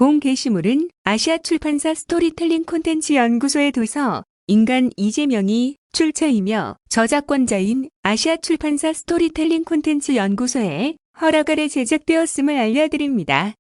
본 게시물은 아시아출판사 스토리텔링 콘텐츠 연구소의 도서 인간 이재명이 출처이며 저작권자인 아시아출판사 스토리텔링 콘텐츠 연구소의 허락 아래 제작되었음을 알려드립니다.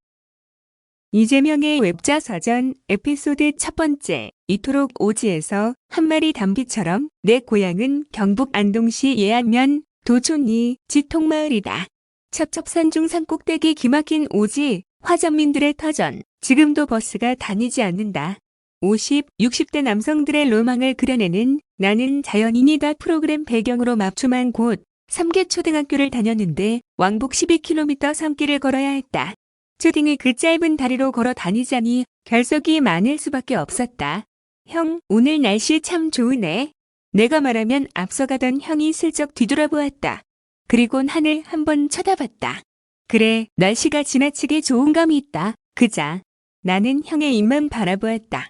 이재명의 웹자 서전 에피소드 첫 번째. 이토록 오지에서 한 마리 담비처럼 내 고향은 경북 안동시 예안면 도촌리 지통마을이다. 첩첩산중 산꼭대기 기막힌 오지 화전민들의 터전. 지금도 버스가 다니지 않는다. 50, 60대 남성들의 로망을 그려내는 나는 자연인이다 프로그램 배경으로 맞춤한 곳 3개 초등학교를 다녔는데 왕복 12km 산길을 걸어야 했다. 초딩이 그 짧은 다리로 걸어 다니자니 결석이 많을 수밖에 없었다. 형, 오늘 날씨 참 좋으네. 내가 말하면 앞서가던 형이 슬쩍 뒤돌아보았다. 그리곤 하늘 한번 쳐다봤다. 그래, 날씨가 지나치게 좋은 감이 있다. 그자. 나는 형의 입만 바라보았다.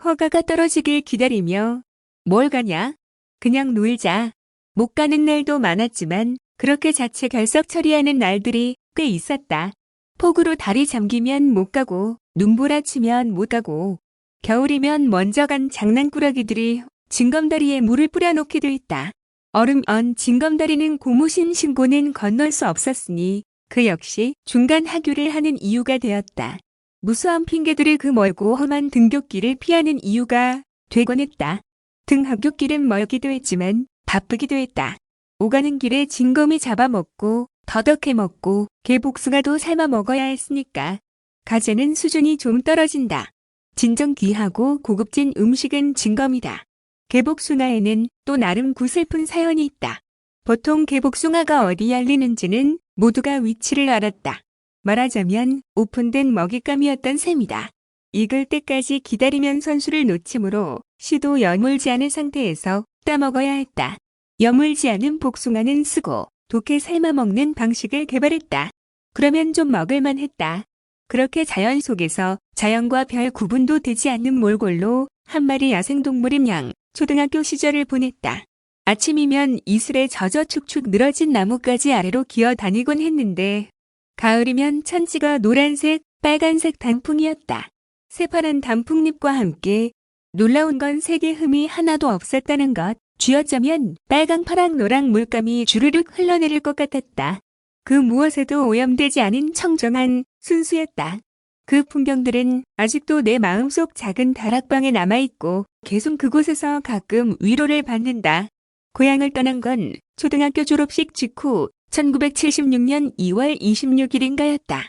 허가가 떨어지길 기다리며 뭘 가냐? 그냥 놀자. 못 가는 날도 많았지만 그렇게 자체 결석 처리하는 날들이 꽤 있었다. 폭우로 다리 잠기면 못 가고 눈보라치면 못 가고 겨울이면 먼저 간 장난꾸러기들이 징검다리에 물을 뿌려놓기도 했다. 얼음 언 징검다리는 고무신 신고는 건널 수 없었으니 그 역시 중간 하교를 하는 이유가 되었다. 무수한 핑계들이 그 멀고 험한 등굣길을 피하는 이유가 되곤 했다. 등하굣길은 멀기도 했지만 바쁘기도 했다. 오가는 길에 징검이 잡아먹고 더덕해 먹고 개복숭아도 삶아 먹어야 했으니까. 가재는 수준이 좀 떨어진다. 진정 귀하고 고급진 음식은 징검이다. 개복숭아에는 또 나름 구슬픈 사연이 있다. 보통 개복숭아가 어디 열리는지는 모두가 위치를 알았다. 말하자면 오픈된 먹잇감이었던 셈이다. 익을 때까지 기다리면 선수를 놓치므로 씨도 여물지 않은 상태에서 따먹어야 했다. 여물지 않은 복숭아는 쓰고 독해 삶아 먹는 방식을 개발했다. 그러면 좀 먹을만 했다. 그렇게 자연 속에서 자연과 별 구분도 되지 않는 몰골로 한 마리 야생동물인 양 초등학교 시절을 보냈다. 아침이면 이슬에 젖어 축축 늘어진 나뭇가지 아래로 기어다니곤 했는데 가을이면 천지가 노란색, 빨간색 단풍이었다. 새파란 단풍잎과 함께 놀라운 건 색의 흠이 하나도 없었다는 것. 쥐어짜면 빨강, 파랑, 노랑 물감이 주르륵 흘러내릴 것 같았다. 그 무엇에도 오염되지 않은 청정한 순수였다. 그 풍경들은 아직도 내 마음속 작은 다락방에 남아있고 계속 그곳에서 가끔 위로를 받는다. 고향을 떠난 건 초등학교 졸업식 직후 1976년 2월 26일인가였다.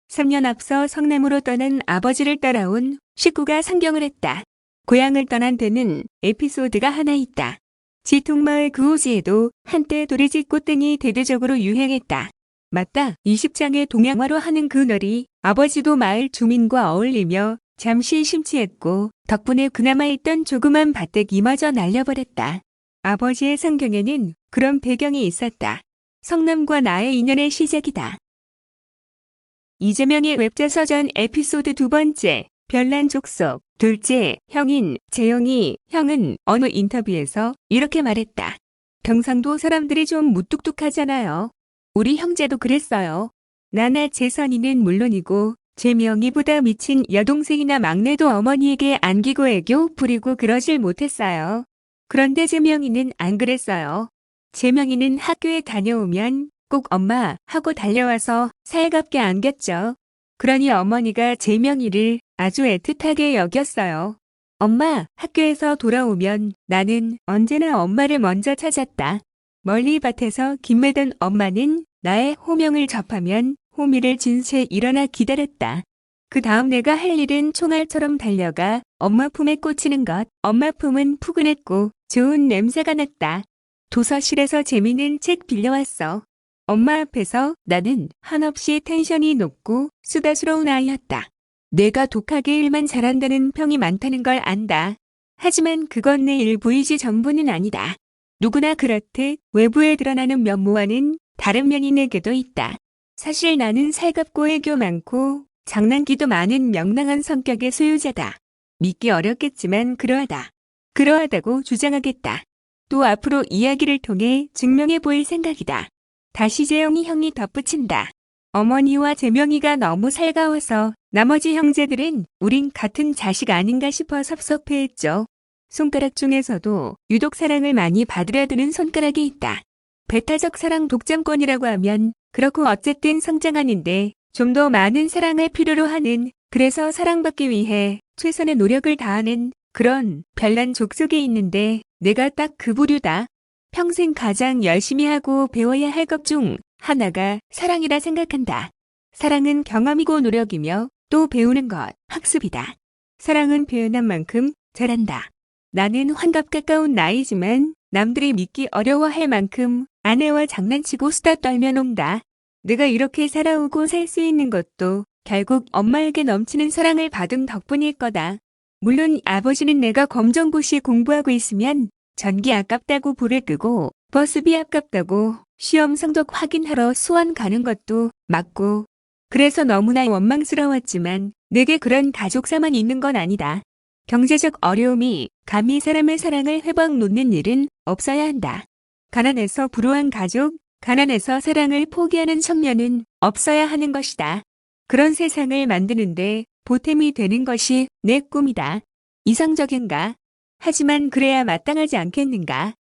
3년 앞서 성남으로 떠난 아버지를 따라온 식구가 상경을 했다. 고향을 떠난 데는 에피소드가 하나 있다. 지통마을 그 오지에도 한때 도래지 꽃등이 대대적으로 유행했다. 맞다. 20장의 동양화로 하는 그 놀이 아버지도 마을 주민과 어울리며 잠시 심취했고 덕분에 그나마 있던 조그만 밭대기마저 날려버렸다. 아버지의 성경에는 그런 배경이 있었다. 성남과 나의 인연의 시작이다. 이재명의 웹자 서전 에피소드 두 번째. 별난 족속. 둘째, 형인 재영이 형은 어느 인터뷰에서 이렇게 말했다. 경상도 사람들이 좀 무뚝뚝하잖아요. 우리 형제도 그랬어요. 나나 재선이는 물론이고 재명이보다 미친 여동생이나 막내도 어머니에게 안기고 애교 부리고 그러질 못했어요. 그런데 재명이는 안 그랬어요. 재명이는 학교에 다녀오면 꼭 엄마 하고 달려와서 살갑게 안겼죠. 그러니 어머니가 재명이를 아주 애틋하게 여겼어요. 엄마, 학교에서 돌아오면 나는 언제나 엄마를 먼저 찾았다. 멀리 밭에서 김 매던 엄마는 나의 호명을 접하면 호미를 진 채 일어나 기다렸다. 그 다음 내가 할 일은 총알처럼 달려가 엄마 품에 꽂히는 것. 엄마 품은 푸근했고 좋은 냄새가 났다. 도서실에서 재미있는 책 빌려왔어. 엄마 앞에서 나는 한없이 텐션이 높고 수다스러운 아이였다. 내가 독하게 일만 잘한다는 평이 많다는 걸 안다. 하지만 그건 내 일부이지 전부는 아니다. 누구나 그렇듯 외부에 드러나는 면모와는 다른 면이 내게도 있다. 사실 나는 살갑고 애교 많고 장난기도 많은 명랑한 성격의 소유자다. 믿기 어렵겠지만 그러하다. 그러하다고 주장하겠다. 또 앞으로 이야기를 통해 증명해 보일 생각이다. 다시 재영이 형이 덧붙인다. 어머니와 재명이가 너무 살가워서 나머지 형제들은 우린 같은 자식 아닌가 싶어 섭섭해했죠. 손가락 중에서도 유독 사랑을 많이 받으려 드는 손가락이 있다. 배타적 사랑 독점권이라고 하면 그렇고 어쨌든 성장하는데 좀 더 많은 사랑을 필요로 하는, 그래서 사랑받기 위해 최선의 노력을 다하는 그런 별난 족속에 있는데 내가 딱 그 부류다. 평생 가장 열심히 하고 배워야 할 것 중 하나가 사랑이라 생각한다. 사랑은 경험이고 노력이며 또 배우는 것, 학습이다. 사랑은 표현한 만큼 잘한다. 나는 환갑 가까운 나이지만 남들이 믿기 어려워할 만큼 아내와 장난치고 수다 떨며 논다. 내가 이렇게 살아오고 살 수 있는 것도 결국 엄마에게 넘치는 사랑을 받은 덕분일 거다. 물론 아버지는 내가 검정고시에 공부하고 있으면 전기 아깝다고 불을 끄고 버스비 아깝다고 시험 성적 확인하러 수원 가는 것도 맞고, 그래서 너무나 원망스러웠지만 내게 그런 가족사만 있는 건 아니다. 경제적 어려움이 감히 사람의 사랑을 회복 놓는 일은 없어야 한다. 가난해서 불우한 가족, 가난해서 사랑을 포기하는 청년은 없어야 하는 것이다. 그런 세상을 만드는데 보탬이 되는 것이 내 꿈이다. 이상적인가? 하지만 그래야 마땅하지 않겠는가?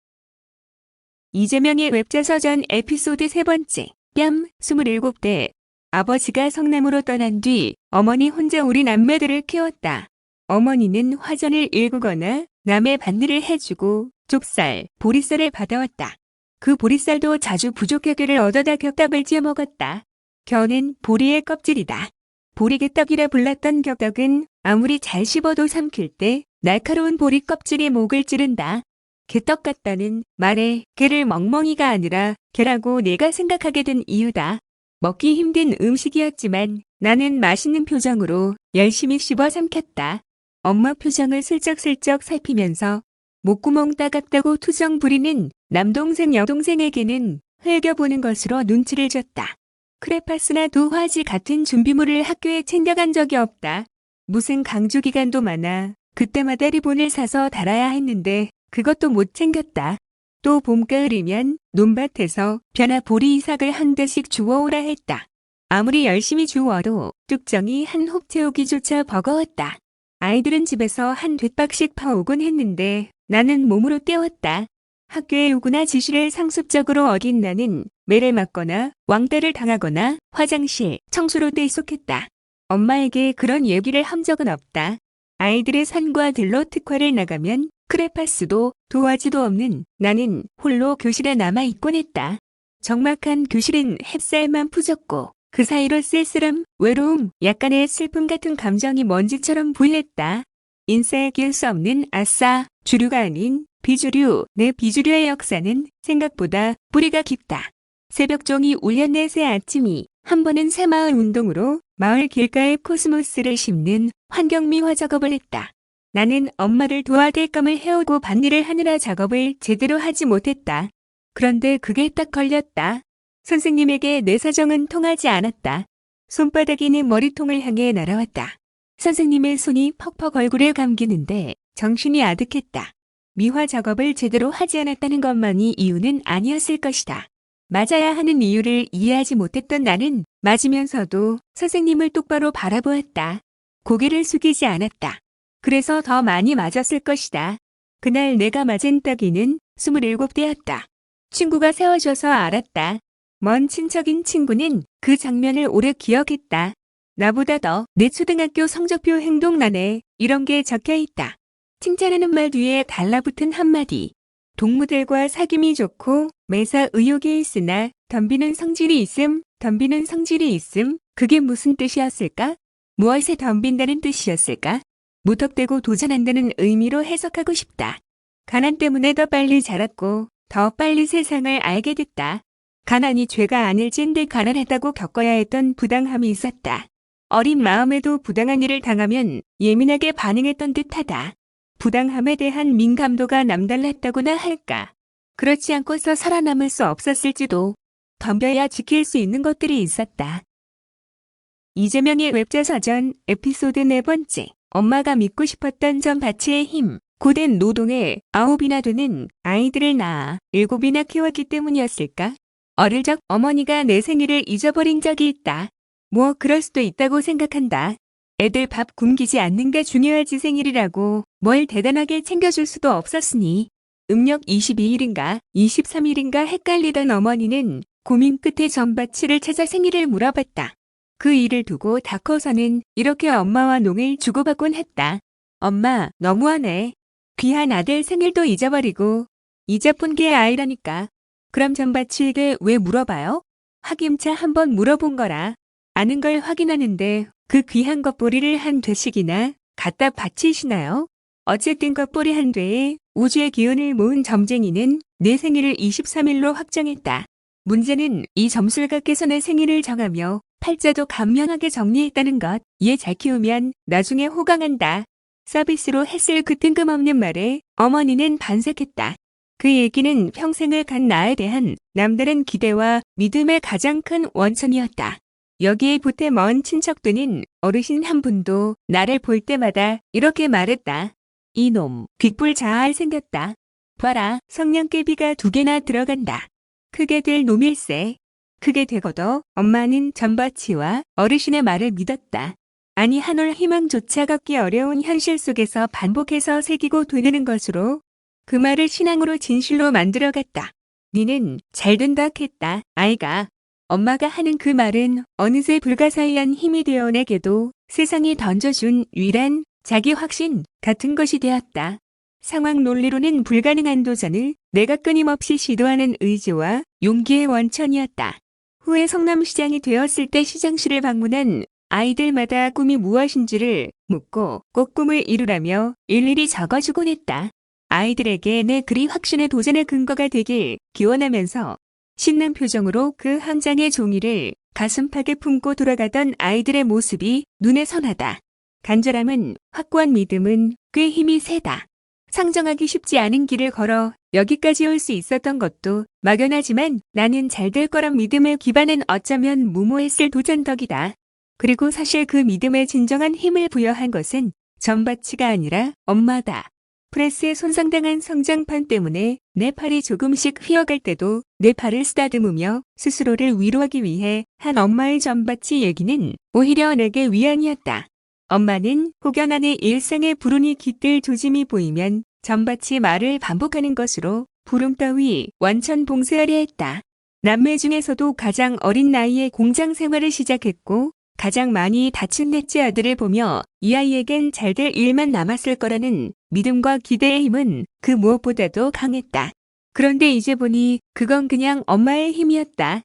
이재명의 웹자서전 에피소드 3번째. 뺨 27대. 아버지가 성남으로 떠난 뒤 어머니 혼자 우리 남매들을 키웠다. 어머니는 화전을 일구거나 남의 밭일을 해주고 좁쌀, 보리쌀을 받아왔다. 그 보리쌀도 자주 부족하기를 얻어다 격떡을 지어 먹었다. 겨는 보리의 껍질이다. 보리개떡이라 불렀던 격떡은 아무리 잘 씹어도 삼킬 때 날카로운 보리 껍질이 목을 찌른다. 개떡 같다는 말에 개를 멍멍이가 아니라 개라고 내가 생각하게 된 이유다. 먹기 힘든 음식이었지만 나는 맛있는 표정으로 열심히 씹어 삼켰다. 엄마 표정을 슬쩍슬쩍 살피면서 목구멍 따갑다고 투정 부리는 남동생 여동생에게는 흘겨보는 것으로 눈치를 줬다. 크레파스나 도화지 같은 준비물을 학교에 챙겨간 적이 없다. 무슨 강조 기간도 많아 그때마다 리본을 사서 달아야 했는데 그것도 못 챙겼다. 또 봄가을이면 논밭에서 벼나 보리 이삭을 한 대씩 주워오라 했다. 아무리 열심히 주워도 뚝정이 한 홉 채우기조차 버거웠다. 아이들은 집에서 한 돛박씩 파오곤 했는데 나는 몸으로 때웠다. 학교의 요구나 지시를 상습적으로 어긴 나는 매를 맞거나 왕따를 당하거나 화장실, 청소로 떼속했다. 엄마에게 그런 얘기를 한 적은 없다. 아이들의 산과 들로 특화를 나가면 크레파스도 도화지도 없는 나는 홀로 교실에 남아있곤 했다. 적막한 교실은 햇살만 푸졌고 그 사이로 쓸쓸함, 외로움, 약간의 슬픔 같은 감정이 먼지처럼 보였다. 인싸에 끼울 수 없는 아싸, 주류가 아닌 비주류, 내 비주류의 역사는 생각보다 뿌리가 깊다. 새벽종이 울렸네 새 아침이 한 번은 새마을 운동으로 마을 길가에 코스모스를 심는 환경미화 작업을 했다. 나는 엄마를 도와댈 감을 해오고 밭일을 하느라 작업을 제대로 하지 못했다. 그런데 그게 딱 걸렸다. 선생님에게 내 사정은 통하지 않았다. 손바닥이는 머리통을 향해 날아왔다. 선생님의 손이 퍽퍽 얼굴에 감기는데 정신이 아득했다. 미화 작업을 제대로 하지 않았다는 것만이 이유는 아니었을 것이다. 맞아야 하는 이유를 이해하지 못했던 나는 맞으면서도 선생님을 똑바로 바라보았다. 고개를 숙이지 않았다. 그래서 더 많이 맞았을 것이다. 그날 내가 맞은 따귀는 27대였다. 친구가 세워줘서 알았다. 먼 친척인 친구는 그 장면을 오래 기억했다. 나보다 더 내 초등학교 성적표 행동란에 이런 게 적혀 있다. 칭찬하는 말 뒤에 달라붙은 한마디. 동무들과 사귐이 좋고 매사 의욕이 있으나 덤비는 성질이 있음, 덤비는 성질이 있음. 그게 무슨 뜻이었을까? 무엇에 덤빈다는 뜻이었을까? 무턱대고 도전한다는 의미로 해석하고 싶다. 가난 때문에 더 빨리 자랐고 더 빨리 세상을 알게 됐다. 가난이 죄가 아닐진데 가난하다고 겪어야 했던 부당함이 있었다. 어린 마음에도 부당한 일을 당하면 예민하게 반응했던 듯하다. 부당함에 대한 민감도가 남달랐다고나 할까. 그렇지 않고서 살아남을 수 없었을지도. 덤벼야 지킬 수 있는 것들이 있었다. 이재명의 웹자서전 에피소드 4번째. 엄마가 믿고 싶었던 전 바치의 힘. 고된 노동에 9이나 되는 아이들을 낳아 7이나 키웠기 때문이었을까? 어릴 적 어머니가 내 생일을 잊어버린 적이 있다. 뭐 그럴 수도 있다고 생각한다. 애들 밥 굶기지 않는 게 중요하지 생일이라고 뭘 대단하게 챙겨줄 수도 없었으니. 음력 22일인가 23일인가 헷갈리던 어머니는 고민 끝에 전바치를 찾아 생일을 물어봤다. 그 일을 두고 다 커서는 이렇게 엄마와 농을 주고받곤 했다. 엄마, 너무하네. 귀한 아들 생일도 잊어버리고 잊어본 게 아이라니까. 그럼 전바치에게 왜 물어봐요? 확인차 한번 물어본 거라. 아는 걸 확인하는데 그 귀한 것보리를 한 되씩이나 갖다 바치시나요? 어쨌든 것보리 한 되에 우주의 기운을 모은 점쟁이는 내 생일을 23일로 확정했다. 문제는 이 점술가께서 내 생일을 정하며 팔자도 간명하게 정리했다는 것. 얘 잘 키우면 나중에 호강한다. 서비스로 했을 그 뜬금없는 말에 어머니는 반색했다. 그 얘기는 평생을 간 나에 대한 남다른 기대와 믿음의 가장 큰 원천이었다. 여기에 보태 먼 친척들은 어르신 한 분도 나를 볼 때마다 이렇게 말했다. 이놈, 귓불 자할 생겼다. 봐라, 성냥개비가 2개나 들어간다. 크게 될 놈일세. 크게 되고도 엄마는 전바치와 어르신의 말을 믿었다. 아니 한올 희망조차 갖기 어려운 현실 속에서 반복해서 새기고 되뇌는 것으로 그 말을 신앙으로 진실로 만들어갔다. 니는 잘된다 했다, 아이가. 엄마가 하는 그 말은 어느새 불가사의한 힘이 되어 내게도 세상이 던져준 유일한 자기 확신 같은 것이 되었다. 상황 논리로는 불가능한 도전을 내가 끊임없이 시도하는 의지와 용기의 원천이었다. 후에 성남시장이 되었을 때 시장실을 방문한 아이들마다 꿈이 무엇인지를 묻고 꼭 꿈을 이루라며 일일이 적어주곤 했다. 아이들에게 내 글이 확신의 도전의 근거가 되길 기원하면서 신난 표정으로 그 한 장의 종이를 가슴팍에 품고 돌아가던 아이들의 모습이 눈에 선하다. 간절함은 확고한 믿음은 꽤 힘이 세다. 상정하기 쉽지 않은 길을 걸어 여기까지 올 수 있었던 것도 막연하지만 나는 잘 될 거란 믿음을 기반한 어쩌면 무모했을 도전 덕이다. 그리고 사실 그 믿음에 진정한 힘을 부여한 것은 전바치가 아니라 엄마다. 프레스에 손상당한 성장판 때문에 내 팔이 조금씩 휘어갈 때도 내 팔을 쓰다듬으며 스스로를 위로하기 위해 한 엄마의 전바치 얘기는 오히려 내게 위안이었다. 엄마는 혹여 안의 일상에 불운이 깃들 조짐이 보이면 전바치 말을 반복하는 것으로 불운 따위 완천 봉쇄하려 했다. 남매 중에서도 가장 어린 나이에 공장 생활을 시작했고 가장 많이 다친 넷째 아들을 보며 이 아이에겐 잘될 일만 남았을 거라는 믿음과 기대의 힘은 그 무엇보다도 강했다. 그런데 이제 보니 그건 그냥 엄마의 힘이었다.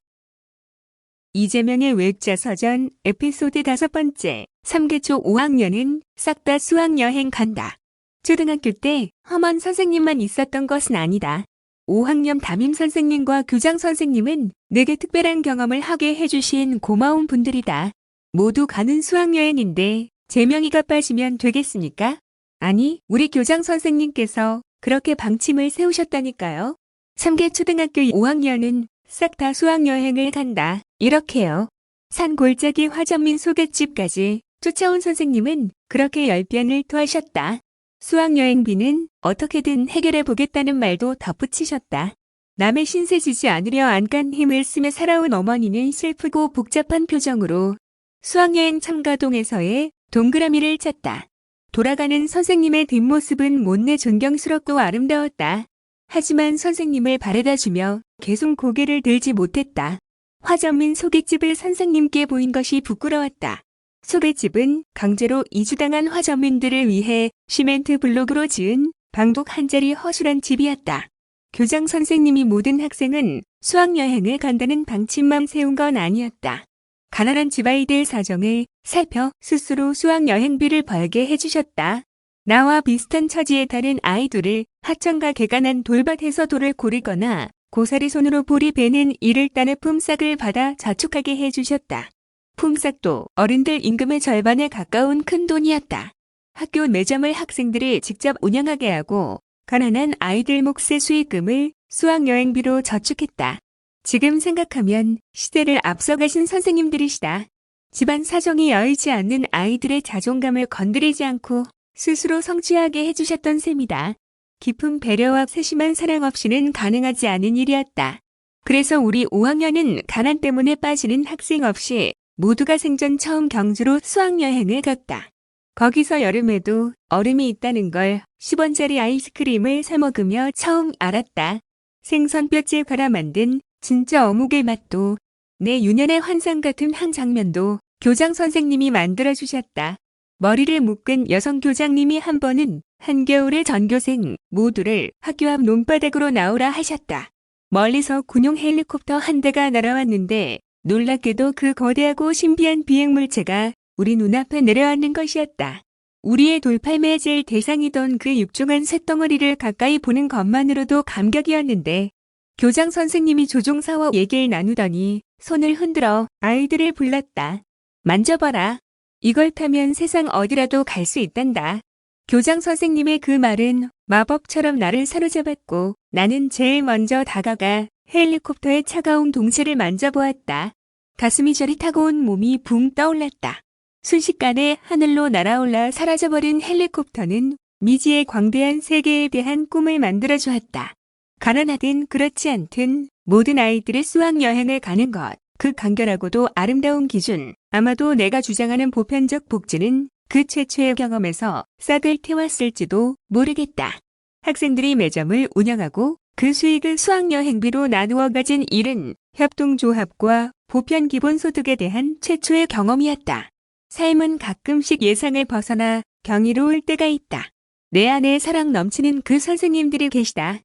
이재명의 외자서전 에피소드 5번째. 3개초 5학년은 싹 다 수학여행 간다. 초등학교 때 험한 선생님만 있었던 것은 아니다. 5학년 담임 선생님과 교장 선생님은 내게 특별한 경험을 하게 해주신 고마운 분들이다. 모두 가는 수학여행인데 재명이가 빠지면 되겠습니까? 아니, 우리 교장 선생님께서 그렇게 방침을 세우셨다니까요. 3개 초등학교 5학년은 싹 다 수학여행을 간다. 이렇게요. 산 골짜기 화전민 소갯집까지 쫓아온 선생님은 그렇게 10변을 토하셨다. 수학여행비는 어떻게든 해결해 보겠다는 말도 덧붙이셨다. 남의 신세 지지 않으려 안간 힘을 쓰며 살아온 어머니는 슬프고 복잡한 표정으로 수학여행 참가동에서의 동그라미를 쳤다. 돌아가는 선생님의 뒷모습은 못내 존경스럽고 아름다웠다. 하지만 선생님을 바래다주며 계속 고개를 들지 못했다. 화전민 소갯집을 선생님께 보인 것이 부끄러웠다. 소갯집은 강제로 이주당한 화전민들을 위해 시멘트 블록으로 지은 방독 한 자리 허술한 집이었다. 교장 선생님이 모든 학생은 수학여행을 간다는 방침만 세운 건 아니었다. 가난한 집 아이들 사정을 살펴 스스로 수학여행비를 벌게 해주셨다. 나와 비슷한 처지에 다른 아이들을 하천과 개간한 돌밭에서 돌을 고르거나 고사리 손으로 볼이 베는 일을 따내 품삯을 받아 저축하게 해주셨다. 품삯도 어른들 임금의 절반에 가까운 큰 돈이었다. 학교 매점을 학생들이 직접 운영하게 하고 가난한 아이들 몫의 수익금을 수학여행비로 저축했다. 지금 생각하면 시대를 앞서가신 선생님들이시다. 집안 사정이 여의치 않는 아이들의 자존감을 건드리지 않고 스스로 성취하게 해주셨던 셈이다. 깊은 배려와 세심한 사랑 없이는 가능하지 않은 일이었다. 그래서 우리 5학년은 가난 때문에 빠지는 학생 없이 모두가 생전 처음 경주로 수학여행을 갔다. 거기서 여름에도 얼음이 있다는 걸 10원짜리 아이스크림을 사 먹으며 처음 알았다. 생선 뼈째 갈아 만든 진짜 어묵의 맛도, 내 유년의 환상 같은 한 장면도 교장 선생님이 만들어주셨다. 머리를 묶은 여성 교장님이 한 번은 한겨울에 전교생 모두를 학교 앞 논바닥으로 나오라 하셨다. 멀리서 군용 헬리콥터 한 대가 날아왔는데 놀랍게도 그 거대하고 신비한 비행물체가 우리 눈앞에 내려앉는 것이었다. 우리의 돌팔매질 대상이던 그 육중한 쇳덩어리를 가까이 보는 것만으로도 감격이었는데 교장 선생님이 조종사와 얘기를 나누더니 손을 흔들어 아이들을 불렀다. 만져봐라. 이걸 타면 세상 어디라도 갈 수 있단다. 교장 선생님의 그 말은 마법처럼 나를 사로잡았고 나는 제일 먼저 다가가 헬리콥터의 차가운 동체를 만져보았다. 가슴이 저릿하고 온 몸이 붕 떠올랐다. 순식간에 하늘로 날아올라 사라져버린 헬리콥터는 미지의 광대한 세계에 대한 꿈을 만들어주었다. 가난하든 그렇지 않든 모든 아이들의 수학여행을 가는 것, 그 간결하고도 아름다운 기준, 아마도 내가 주장하는 보편적 복지는 그 최초의 경험에서 싹을 틔웠을지도 모르겠다. 학생들이 매점을 운영하고 그 수익을 수학여행비로 나누어 가진 일은 협동조합과 보편 기본소득에 대한 최초의 경험이었다. 삶은 가끔씩 예상을 벗어나 경이로울 때가 있다. 내 안에 사랑 넘치는 그 선생님들이 계시다.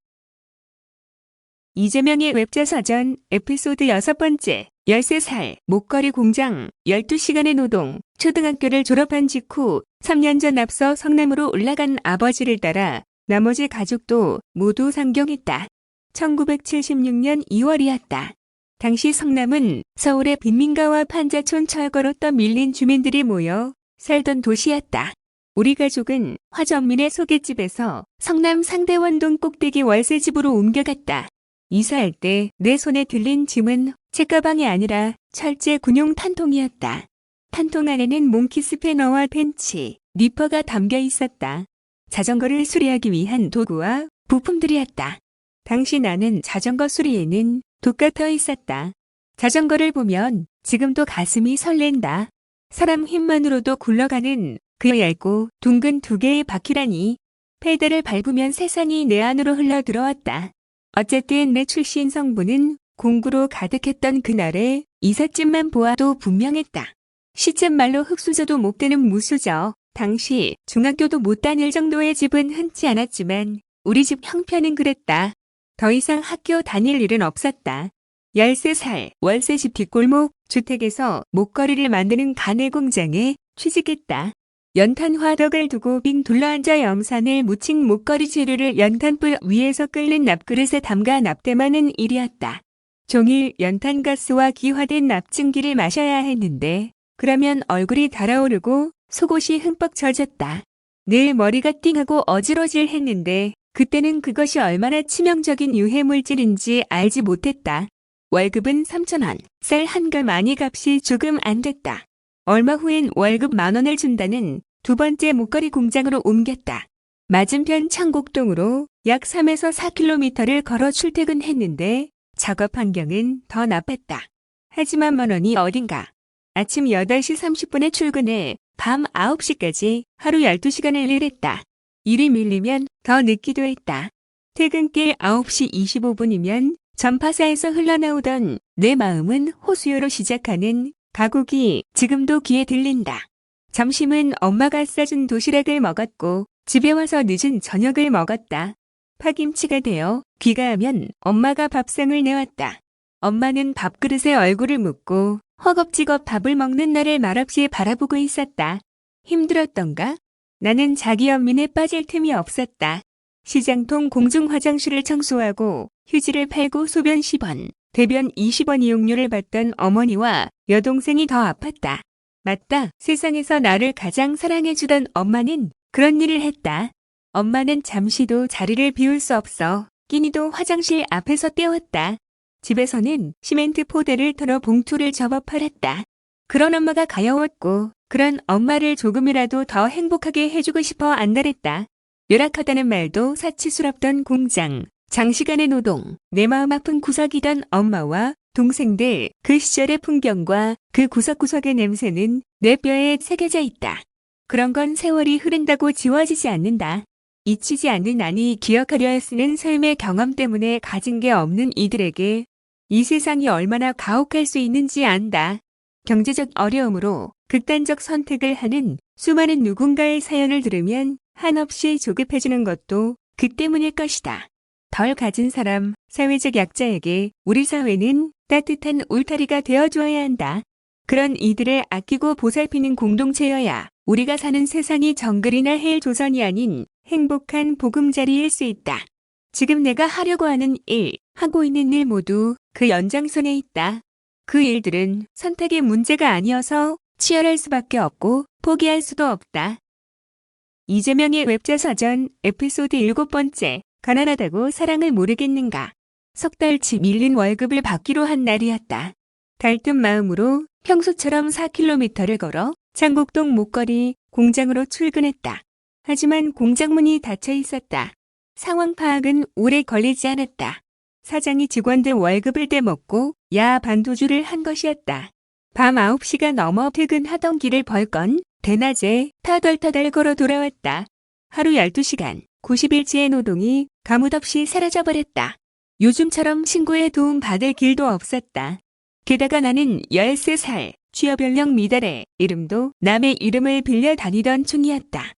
이재명의 웹자서전 에피소드 6번째 13살 목걸이 공장 12시간의 노동. 초등학교를 졸업한 직후 3년 전 앞서 성남으로 올라간 아버지를 따라 나머지 가족도 모두 상경했다. 1976년 2월이었다. 당시 성남은 서울의 빈민가와 판자촌 철거로 떠밀린 주민들이 모여 살던 도시였다. 우리 가족은 화전민의 소갯집에서 성남 상대원동 꼭대기 월세집으로 옮겨갔다. 이사할 때 내 손에 들린 짐은 책가방이 아니라 철제 군용 탄통이었다. 탄통 안에는 몽키 스패너와 펜치, 니퍼가 담겨 있었다. 자전거를 수리하기 위한 도구와 부품들이었다. 당시 나는 자전거 수리에는 독가 있었다. 자전거를 보면 지금도 가슴이 설렌다. 사람 힘만으로도 굴러가는 그 얇고 둥근 두 개의 바퀴라니. 페달을 밟으면 세상이 내 안으로 흘러 들어왔다. 어쨌든 내 출신 성분은 공구로 가득했던 그날의 이삿짐만 보아도 분명했다. 시쳇말로 흙수저도 못 되는 무수저. 당시 중학교도 못 다닐 정도의 집은 흔치 않았지만 우리 집 형편은 그랬다. 더 이상 학교 다닐 일은 없었다. 13살 월세집 뒷골목 주택에서 목걸이를 만드는 가내 공장에 취직했다. 연탄 화덕을 두고 빙 둘러앉아 염산을 묻힌 목걸이 재료를 연탄불 위에서 끓는 납그릇에 담가 납땜하는 일이었다. 종일 연탄가스와 기화된 납증기를 마셔야 했는데 그러면 얼굴이 달아오르고 속옷이 흠뻑 젖었다. 늘 머리가 띵하고 어지러질했는데 그때는 그것이 얼마나 치명적인 유해물질인지 알지 못했다. 월급은 3,000원, 쌀 한 갈 많이 값이 조금 안 됐다. 얼마 후엔 월급 10,000원을 준다는 두 번째 목걸이 공장으로 옮겼다. 맞은편 창곡동으로 약 3에서 4km를 걸어 출퇴근했는데 작업 환경은 더 나빴다. 하지만 10,000원이 어딘가. 아침 8시 30분에 출근해 밤 9시까지 하루 12시간을 일했다. 일이 밀리면 더 늦기도 했다. 퇴근길 9시 25분이면 전파사에서 흘러나오던 내 마음은 호수요로 시작하는 가곡이 지금도 귀에 들린다. 점심은 엄마가 싸준 도시락을 먹었고 집에 와서 늦은 저녁을 먹었다. 파김치가 되어 귀가하면 엄마가 밥상을 내왔다. 엄마는 밥그릇에 얼굴을 묻고 허겁지겁 밥을 먹는 나를 말없이 바라보고 있었다. 힘들었던가? 나는 자기 연민에 빠질 틈이 없었다. 시장통 공중화장실을 청소하고 휴지를 팔고 소변 10원, 대변 20원 이용료를 받던 어머니와 여동생이 더 아팠다. 맞다. 세상에서 나를 가장 사랑해주던 엄마는 그런 일을 했다. 엄마는 잠시도 자리를 비울 수 없어 끼니도 화장실 앞에서 때웠다. 집에서는 시멘트 포대를 털어 봉투를 접어 팔았다. 그런 엄마가 가여웠고 그런 엄마를 조금이라도 더 행복하게 해주고 싶어 안달했다. 열악하다는 말도 사치스럽던 공장, 장시간의 노동, 내 마음 아픈 구석이던 엄마와 동생들, 그 시절의 풍경과 그 구석구석의 냄새는 내 뼈에 새겨져 있다. 그런 건 세월이 흐른다고 지워지지 않는다. 잊히지 않는 아니 기억하려 쓰는 삶의 경험 때문에 가진 게 없는 이들에게 이 세상이 얼마나 가혹할 수 있는지 안다. 경제적 어려움으로 극단적 선택을 하는 수많은 누군가의 사연을 들으면 한없이 조급해지는 것도 그 때문일 것이다. 덜 가진 사람, 사회적 약자에게 우리 사회는 따뜻한 울타리가 되어주어야 한다. 그런 이들을 아끼고 보살피는 공동체여야 우리가 사는 세상이 정글이나 헬 조선이 아닌 행복한 보금자리일 수 있다. 지금 내가 하려고 하는 일, 하고 있는 일 모두 그 연장선에 있다. 그 일들은 선택의 문제가 아니어서 치열할 수밖에 없고 포기할 수도 없다. 이재명의 웹자서전 에피소드 7번째. 가난하다고 사랑을 모르겠는가. 석 달치 밀린 월급을 받기로 한 날이었다. 달뜬 마음으로 평소처럼 4km를 걸어 장곡동 목걸이 공장으로 출근했다. 하지만 공장 문이 닫혀 있었다. 상황 파악은 오래 걸리지 않았다. 사장이 직원들 월급을 떼먹고 야한 반도주를 한 것이었다. 밤 9시가 넘어 퇴근하던 길을 벌건 대낮에 타덜타덜 걸어 돌아왔다. 하루 12시간, 90일치의 노동이 가뭇없이 사라져버렸다. 요즘처럼 신고에 도움 받을 길도 없었다. 게다가 나는 13살, 취업연령 미달에 이름도 남의 이름을 빌려 다니던 중이었다.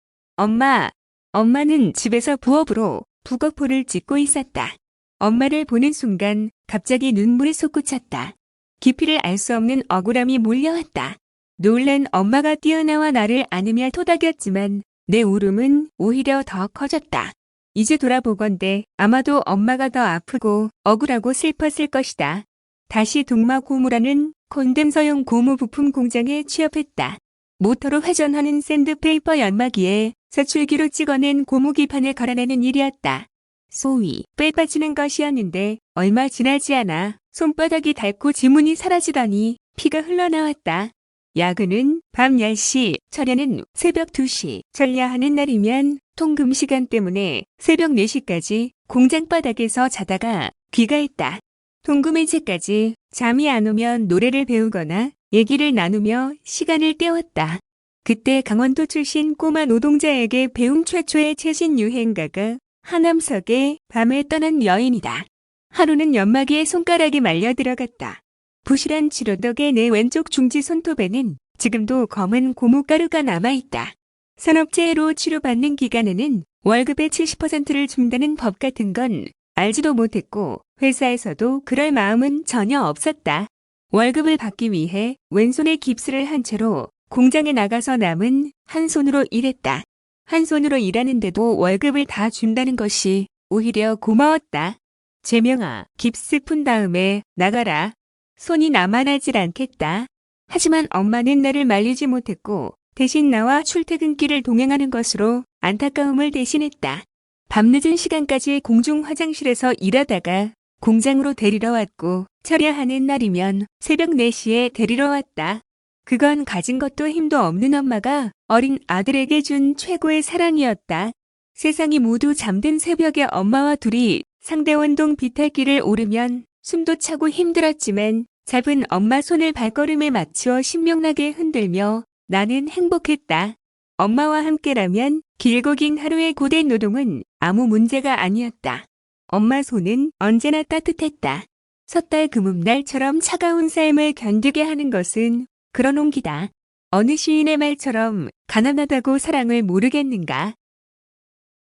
엄마는 집에서 부업으로 북어포를 찍고 있었다. 엄마를 보는 순간 갑자기 눈물이 솟구쳤다. 깊이를 알 수 없는 억울함이 몰려왔다. 놀란 엄마가 뛰어나와 나를 안으며 토닥였지만 내 울음은 오히려 더 커졌다. 이제 돌아보건대 아마도 엄마가 더 아프고 억울하고 슬펐을 것이다. 다시 동마 고무라는 콘덴서용 고무 부품 공장에 취업했다. 모터로 회전하는 샌드페이퍼 연마기에 서출기로 찍어낸 고무기판을 갈아내는 일이었다. 소위 빼빠지는 것이었는데 얼마 지나지 않아 손바닥이 닳고 지문이 사라지더니 피가 흘러나왔다. 야근은 밤 10시, 철야는 새벽 2시, 전야하는 날이면 통금 시간 때문에 새벽 4시까지 공장 바닥에서 자다가 귀가했다. 통금 해제까지 잠이 안 오면 노래를 배우거나 얘기를 나누며 시간을 때웠다. 그때 강원도 출신 꼬마 노동자에게 배운 최초의 최신 유행가가 하남석의 밤에 떠난 여인이다. 하루는 연마기에 손가락이 말려 들어갔다. 부실한 치료 덕에 내 왼쪽 중지 손톱에는 지금도 검은 고무가루가 남아있다. 산업재해로 치료받는 기간에는 월급의 70%를 준다는 법 같은 건 알지도 못했고 회사에서도 그럴 마음은 전혀 없었다. 월급을 받기 위해 왼손에 깁스를 한 채로 공장에 나가서 남은 한 손으로 일했다. 한 손으로 일하는데도 월급을 다 준다는 것이 오히려 고마웠다. 재명아, 깁스 푼 다음에 나가라. 손이 남아나질 않겠다. 하지만 엄마는 나를 말리지 못했고 대신 나와 출퇴근길을 동행하는 것으로 안타까움을 대신했다. 밤늦은 시간까지 공중 화장실에서 일하다가 공장으로 데리러 왔고 철야하는 날이면 새벽 4시에 데리러 왔다. 그건 가진 것도 힘도 없는 엄마가 어린 아들에게 준 최고의 사랑이었다. 세상이 모두 잠든 새벽에 엄마와 둘이 상대원동 비탈길을 오르면 숨도 차고 힘들었지만 잡은 엄마 손을 발걸음에 맞추어 신명나게 흔들며 나는 행복했다. 엄마와 함께라면 길고 긴 하루의 고된 노동은 아무 문제가 아니었다. 엄마 손은 언제나 따뜻했다. 섣달 금음날처럼 차가운 삶을 견디게 하는 것은 그런 온기다. 어느 시인의 말처럼 가난하다고 사랑을 모르겠는가.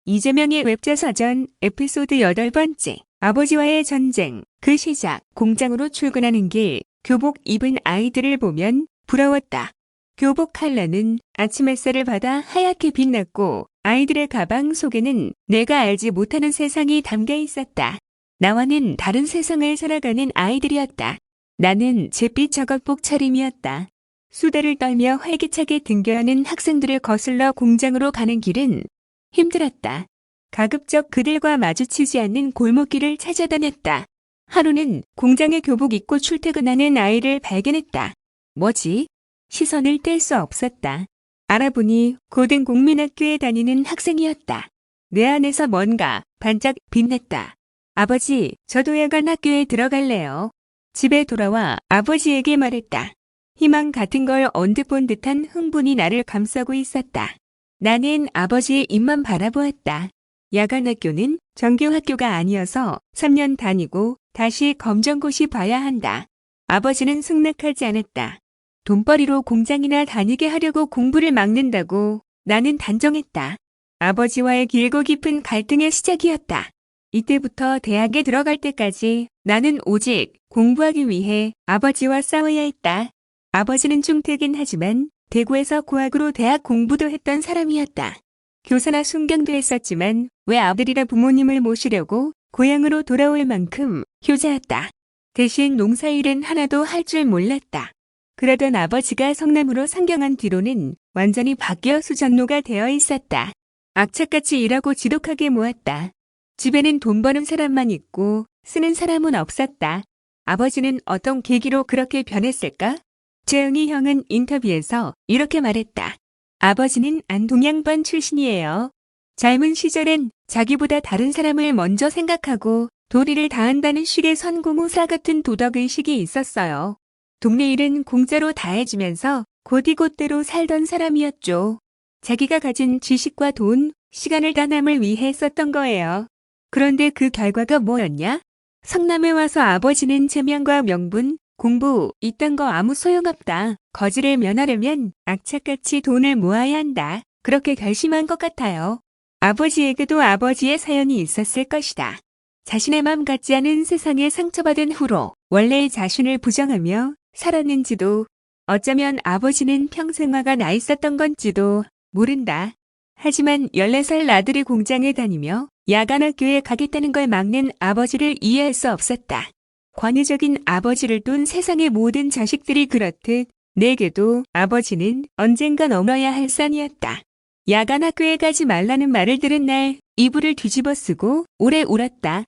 이재명의 웹자서전 에피소드 8번째. 아버지와의 전쟁. 그 시작. 공장으로 출근하는 길 교복 입은 아이들을 보면 부러웠다. 교복 컬러는 아침 햇살을 받아 하얗게 빛났고 아이들의 가방 속에는 내가 알지 못하는 세상이 담겨 있었다. 나와는 다른 세상을 살아가는 아이들이었다. 나는 잿빛 작업복 차림이었다. 수다를 떨며 활기차게 등교하는 학생들을 거슬러 공장으로 가는 길은 힘들었다. 가급적 그들과 마주치지 않는 골목길을 찾아다녔다. 하루는 공장에 교복 입고 출퇴근하는 아이를 발견했다. 뭐지? 시선을 뗄 수 없었다. 알아보니 고등국민학교에 다니는 학생이었다. 내 안에서 뭔가 반짝 빛났다. 아버지, 저도 야간 학교에 들어갈래요. 집에 돌아와 아버지에게 말했다. 희망 같은 걸 언뜻 본 듯한 흥분이 나를 감싸고 있었다. 나는 아버지의 입만 바라보았다. 야간 학교는 정규 학교가 아니어서 3년 다니고 다시 검정고시 봐야 한다. 아버지는 승낙하지 않았다. 돈벌이로 공장이나 다니게 하려고 공부를 막는다고 나는 단정했다. 아버지와의 길고 깊은 갈등의 시작이었다. 이때부터 대학에 들어갈 때까지 나는 오직 공부하기 위해 아버지와 싸워야 했다. 아버지는 중퇴긴 하지만 대구에서 고학으로 대학 공부도 했던 사람이었다. 교사나 순경도 했었지만 왜 아들이라 부모님을 모시려고 고향으로 돌아올 만큼 효자였다. 대신 농사일은 하나도 할 줄 몰랐다. 그러던 아버지가 성남으로 상경한 뒤로는 완전히 바뀌어 수전노가 되어 있었다. 악착같이 일하고 지독하게 모았다. 집에는 돈 버는 사람만 있고 쓰는 사람은 없었다. 아버지는 어떤 계기로 그렇게 변했을까? 재영이 형은 인터뷰에서 이렇게 말했다. 아버지는 안동양반 출신이에요. 젊은 시절엔 자기보다 다른 사람을 먼저 생각하고 도리를 다한다는 식의 선공후사 같은 도덕의식이 있었어요. 동네 일은 공짜로 다 해주면서 곧이곧대로 살던 사람이었죠. 자기가 가진 지식과 돈, 시간을 다 남을 위해 썼던 거예요. 그런데 그 결과가 뭐였냐? 성남에 와서 아버지는 체면과 명분, 공부, 이딴 거 아무 소용없다. 거지를 면하려면 악착같이 돈을 모아야 한다. 그렇게 결심한 것 같아요. 아버지에게도 아버지의 사연이 있었을 것이다. 자신의 맘 같지 않은 세상에 상처받은 후로 원래의 자신을 부정하며 살았는지도, 어쩌면 아버지는 평생 화가 나 있었던 건지도 모른다. 하지만 14살 아들이 공장에 다니며 야간 학교에 가겠다는 걸 막는 아버지를 이해할 수 없었다. 권위적인 아버지를 둔 세상의 모든 자식들이 그렇듯 내게도 아버지는 언젠가 넘어야 할 산이었다. 야간 학교에 가지 말라는 말을 들은 날 이불을 뒤집어 쓰고 오래 울었다.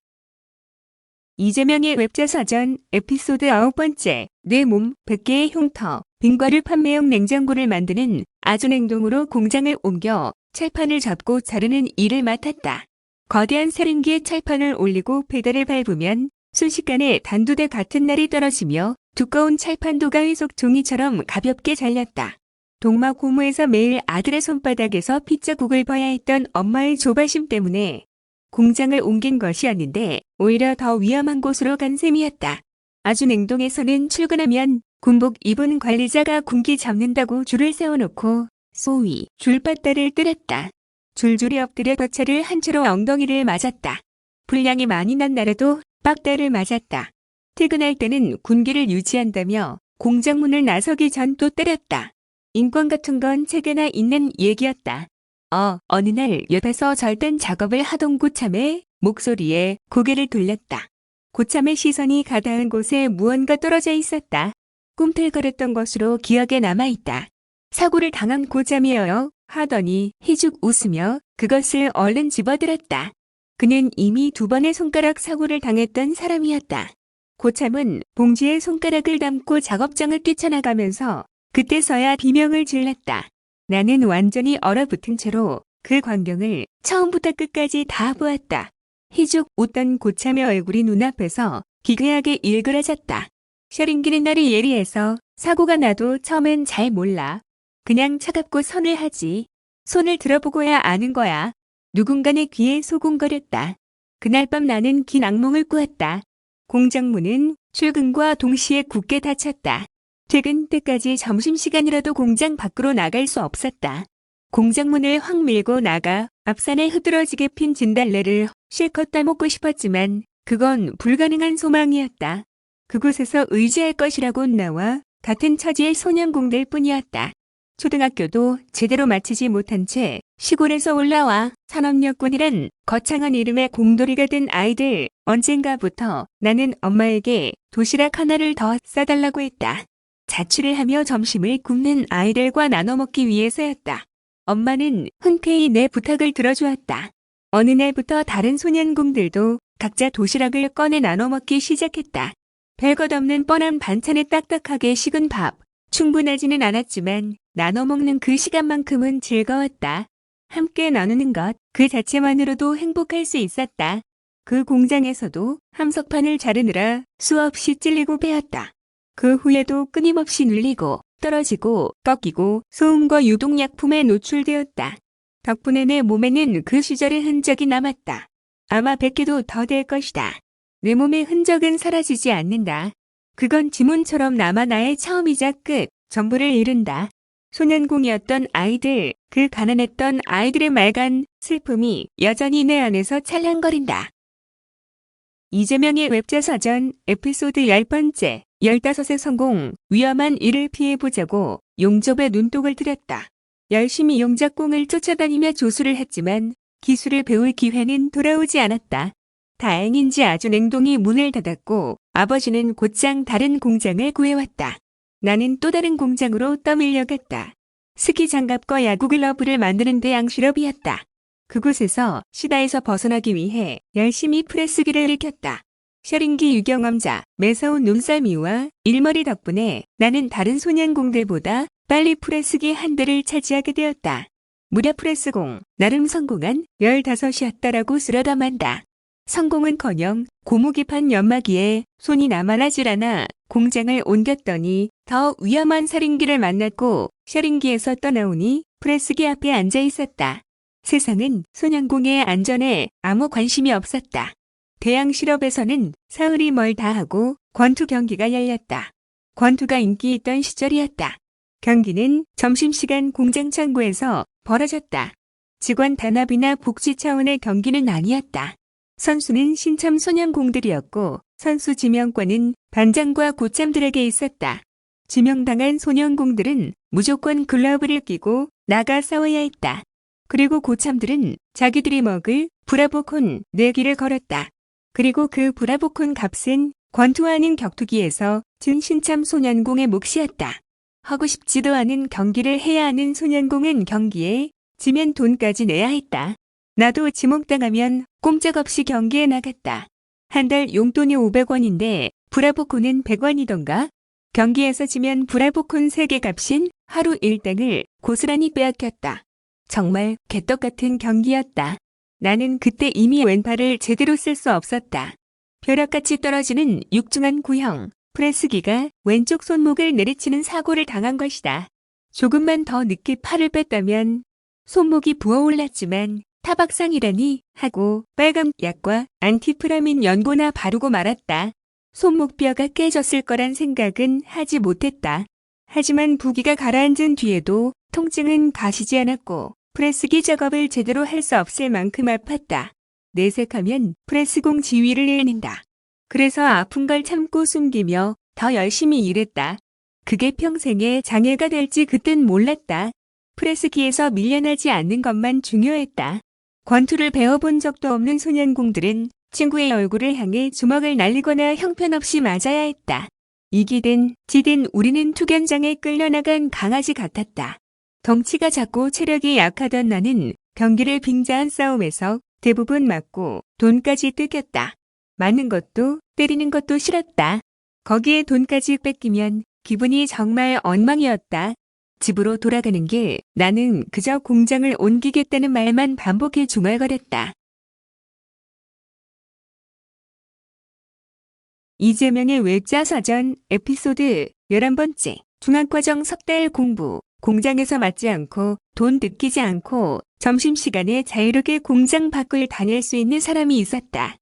이재명의 웹자서전 에피소드 9번째, 내 몸 100개의 흉터, 빙과류 판매용 냉장고를 만드는 아준행동으로 공장을 옮겨 철판을 접고 자르는 일을 맡았다. 거대한 세링기에 철판을 올리고 페달을 밟으면 순식간에 단두대 같은 날이 떨어지며 두꺼운 철판도가 회속 종이처럼 가볍게 잘렸다. 동막 고무에서 매일 아들의 손바닥에서 핏자국을 봐야 했던 엄마의 조바심 때문에 공장을 옮긴 것이었는데 오히려 더 위험한 곳으로 간 셈이었다. 아준행동에서는 출근하면 군복 입은 관리자가 군기 잡는다고 줄을 세워놓고 소위 줄바따를 때렸다. 줄줄이 엎드려 벼차를 한 채로 엉덩이를 맞았다. 분량이 많이 난 날에도 빡따를 맞았다. 퇴근할 때는 군기를 유지한다며 공장문을 나서기 전 또 때렸다. 인권 같은 건 책에나 있는 얘기였다. 어느 날 옆에서 절단 작업을 하던 고참의 목소리에 고개를 돌렸다. 고참의 시선이 가닿은 곳에 무언가 떨어져 있었다. 꿈틀거렸던 것으로 기억에 남아있다. 사고를 당한 고참이에요 하더니 희죽 웃으며 그것을 얼른 집어들었다. 그는 이미 2번의 손가락 사고를 당했던 사람이었다. 고참은 봉지에 손가락을 담고 작업장을 뛰쳐나가면서 그때서야 비명을 질렀다. 나는 완전히 얼어붙은 채로 그 광경을 처음부터 끝까지 다 보았다. 희죽 웃던 고참의 얼굴이 눈앞에서 기괴하게 일그러졌다. 셔링기는 날이 예리해서 사고가 나도 처음엔 잘 몰라. 그냥 차갑고 선을 하지. 손을 들어보고야 아는 거야. 누군가의 귀에 소곤거렸다. 그날 밤 나는 긴 악몽을 꾸었다. 공장문은 출근과 동시에 굳게 닫혔다. 퇴근 때까지 점심시간이라도 공장 밖으로 나갈 수 없었다. 공장문을 확 밀고 나가 앞산에 흐드러지게 핀 진달래를 실컷 따먹고 싶었지만 그건 불가능한 소망이었다. 그곳에서 의지할 것이라곤 나와 같은 처지의 소년공들 뿐이었다. 초등학교도 제대로 마치지 못한 채 시골에서 올라와 산업여군이란 거창한 이름의 공돌이가 된 아이들, 언젠가부터 나는 엄마에게 도시락 하나를 더 싸달라고 했다. 자취를 하며 점심을 굶는 아이들과 나눠 먹기 위해서였다. 엄마는 흔쾌히 내 부탁을 들어주었다. 어느 날부터 다른 소년공들도 각자 도시락을 꺼내 나눠 먹기 시작했다. 별것 없는 뻔한 반찬에 딱딱하게 식은 밥. 충분하지는 않았지만 나눠 먹는 그 시간만큼은 즐거웠다. 함께 나누는 것 그 자체만으로도 행복할 수 있었다. 그 공장에서도 함석판을 자르느라 수없이 찔리고 베었다. 그 후에도 끊임없이 눌리고 떨어지고 꺾이고 소음과 유독약품에 노출되었다. 덕분에 내 몸에는 그 시절의 흔적이 남았다. 아마 100개도 더 될 것이다. 내 몸의 흔적은 사라지지 않는다. 그건 지문처럼 남아 나의 처음이자 끝, 전부를 이룬다. 소년공이었던 아이들, 그 가난했던 아이들의 맑은 슬픔이 여전히 내 안에서 찰랑거린다. 이재명의 웹자서전 에피소드 10번째, 15의 성공, 위험한 일을 피해보자고 용접에 눈독을 들였다. 열심히 용접공을 쫓아다니며 조수를 했지만 기술을 배울 기회는 돌아오지 않았다. 다행인지 아주 냉동이 문을 닫았고 아버지는 곧장 다른 공장을 구해왔다. 나는 또 다른 공장으로 떠밀려갔다. 스키 장갑과 야구 글러브를 만드는 대양 실업이었다. 그곳에서 시다에서 벗어나기 위해 열심히 프레스기를 익혔다. 셔링기 유경험자, 매서운 눈썰미와 일머리 덕분에 나는 다른 소년공들보다 빨리 프레스기 한 대를 차지하게 되었다. 무려 프레스공, 나름 성공한 15이었다라고 쓸어담한다. 성공은커녕 고무기판 연마기에 손이 남아나질 않아 공장을 옮겼더니 더 위험한 살인기를 만났고 셔링기에서 떠나오니 프레스기 앞에 앉아 있었다. 세상은 소년공의 안전에 아무 관심이 없었다. 대양 실업에서는 사흘이 멀다 하고 권투 경기가 열렸다. 권투가 인기 있던 시절이었다. 경기는 점심시간 공장 창고에서 벌어졌다. 직원 단합이나 복지 차원의 경기는 아니었다. 선수는 신참 소년공들이었고 선수 지명권은 반장과 고참들에게 있었다. 지명당한 소년공들은 무조건 글러브를 끼고 나가 싸워야 했다. 그리고 고참들은 자기들이 먹을 브라보콘 내기를 걸었다. 그리고 그 브라보콘 값은 권투 아닌 격투기에서 준 신참 소년공의 몫이었다. 하고 싶지도 않은 경기를 해야 하는 소년공은 경기에 지면 돈까지 내야 했다. 나도 지목당하면 꼼짝없이 경기에 나갔다. 한 달 용돈이 500원인데 브라보콘은 100원이던가? 경기에서 지면 브라보콘 3개 값인 하루 일당을 고스란히 빼앗겼다. 정말 개떡같은 경기였다. 나는 그때 이미 왼팔을 제대로 쓸 수 없었다. 벼락같이 떨어지는 육중한 구형, 프레스기가 왼쪽 손목을 내리치는 사고를 당한 것이다. 조금만 더 늦게 팔을 뺐다면 손목이 부어올랐지만 타박상이라니 하고 빨간 약과 안티프라민 연고나 바르고 말았다. 손목뼈가 깨졌을 거란 생각은 하지 못했다. 하지만 부기가 가라앉은 뒤에도 통증은 가시지 않았고 프레스기 작업을 제대로 할 수 없을 만큼 아팠다. 내색하면 프레스공 지위를 잃는다. 그래서 아픈 걸 참고 숨기며 더 열심히 일했다. 그게 평생의 장애가 될지 그땐 몰랐다. 프레스기에서 밀려나지 않는 것만 중요했다. 권투를 배워본 적도 없는 소년공들은 친구의 얼굴을 향해 주먹을 날리거나 형편없이 맞아야 했다. 이기든 지든 우리는 투견장에 끌려나간 강아지 같았다. 덩치가 작고 체력이 약하던 나는 경기를 빙자한 싸움에서 대부분 맞고 돈까지 뜯겼다. 맞는 것도 때리는 것도 싫었다. 거기에 돈까지 뺏기면 기분이 정말 엉망이었다. 집으로 돌아가는 길 나는 그저 공장을 옮기겠다는 말만 반복해 중얼거렸다. 이재명의 웹자서전 에피소드 11번째 중학과정 석 달 공부 공장에서 맞지 않고 돈 뜯기지 않고 점심시간에 자유롭게 공장 밖을 다닐 수 있는 사람이 있었다.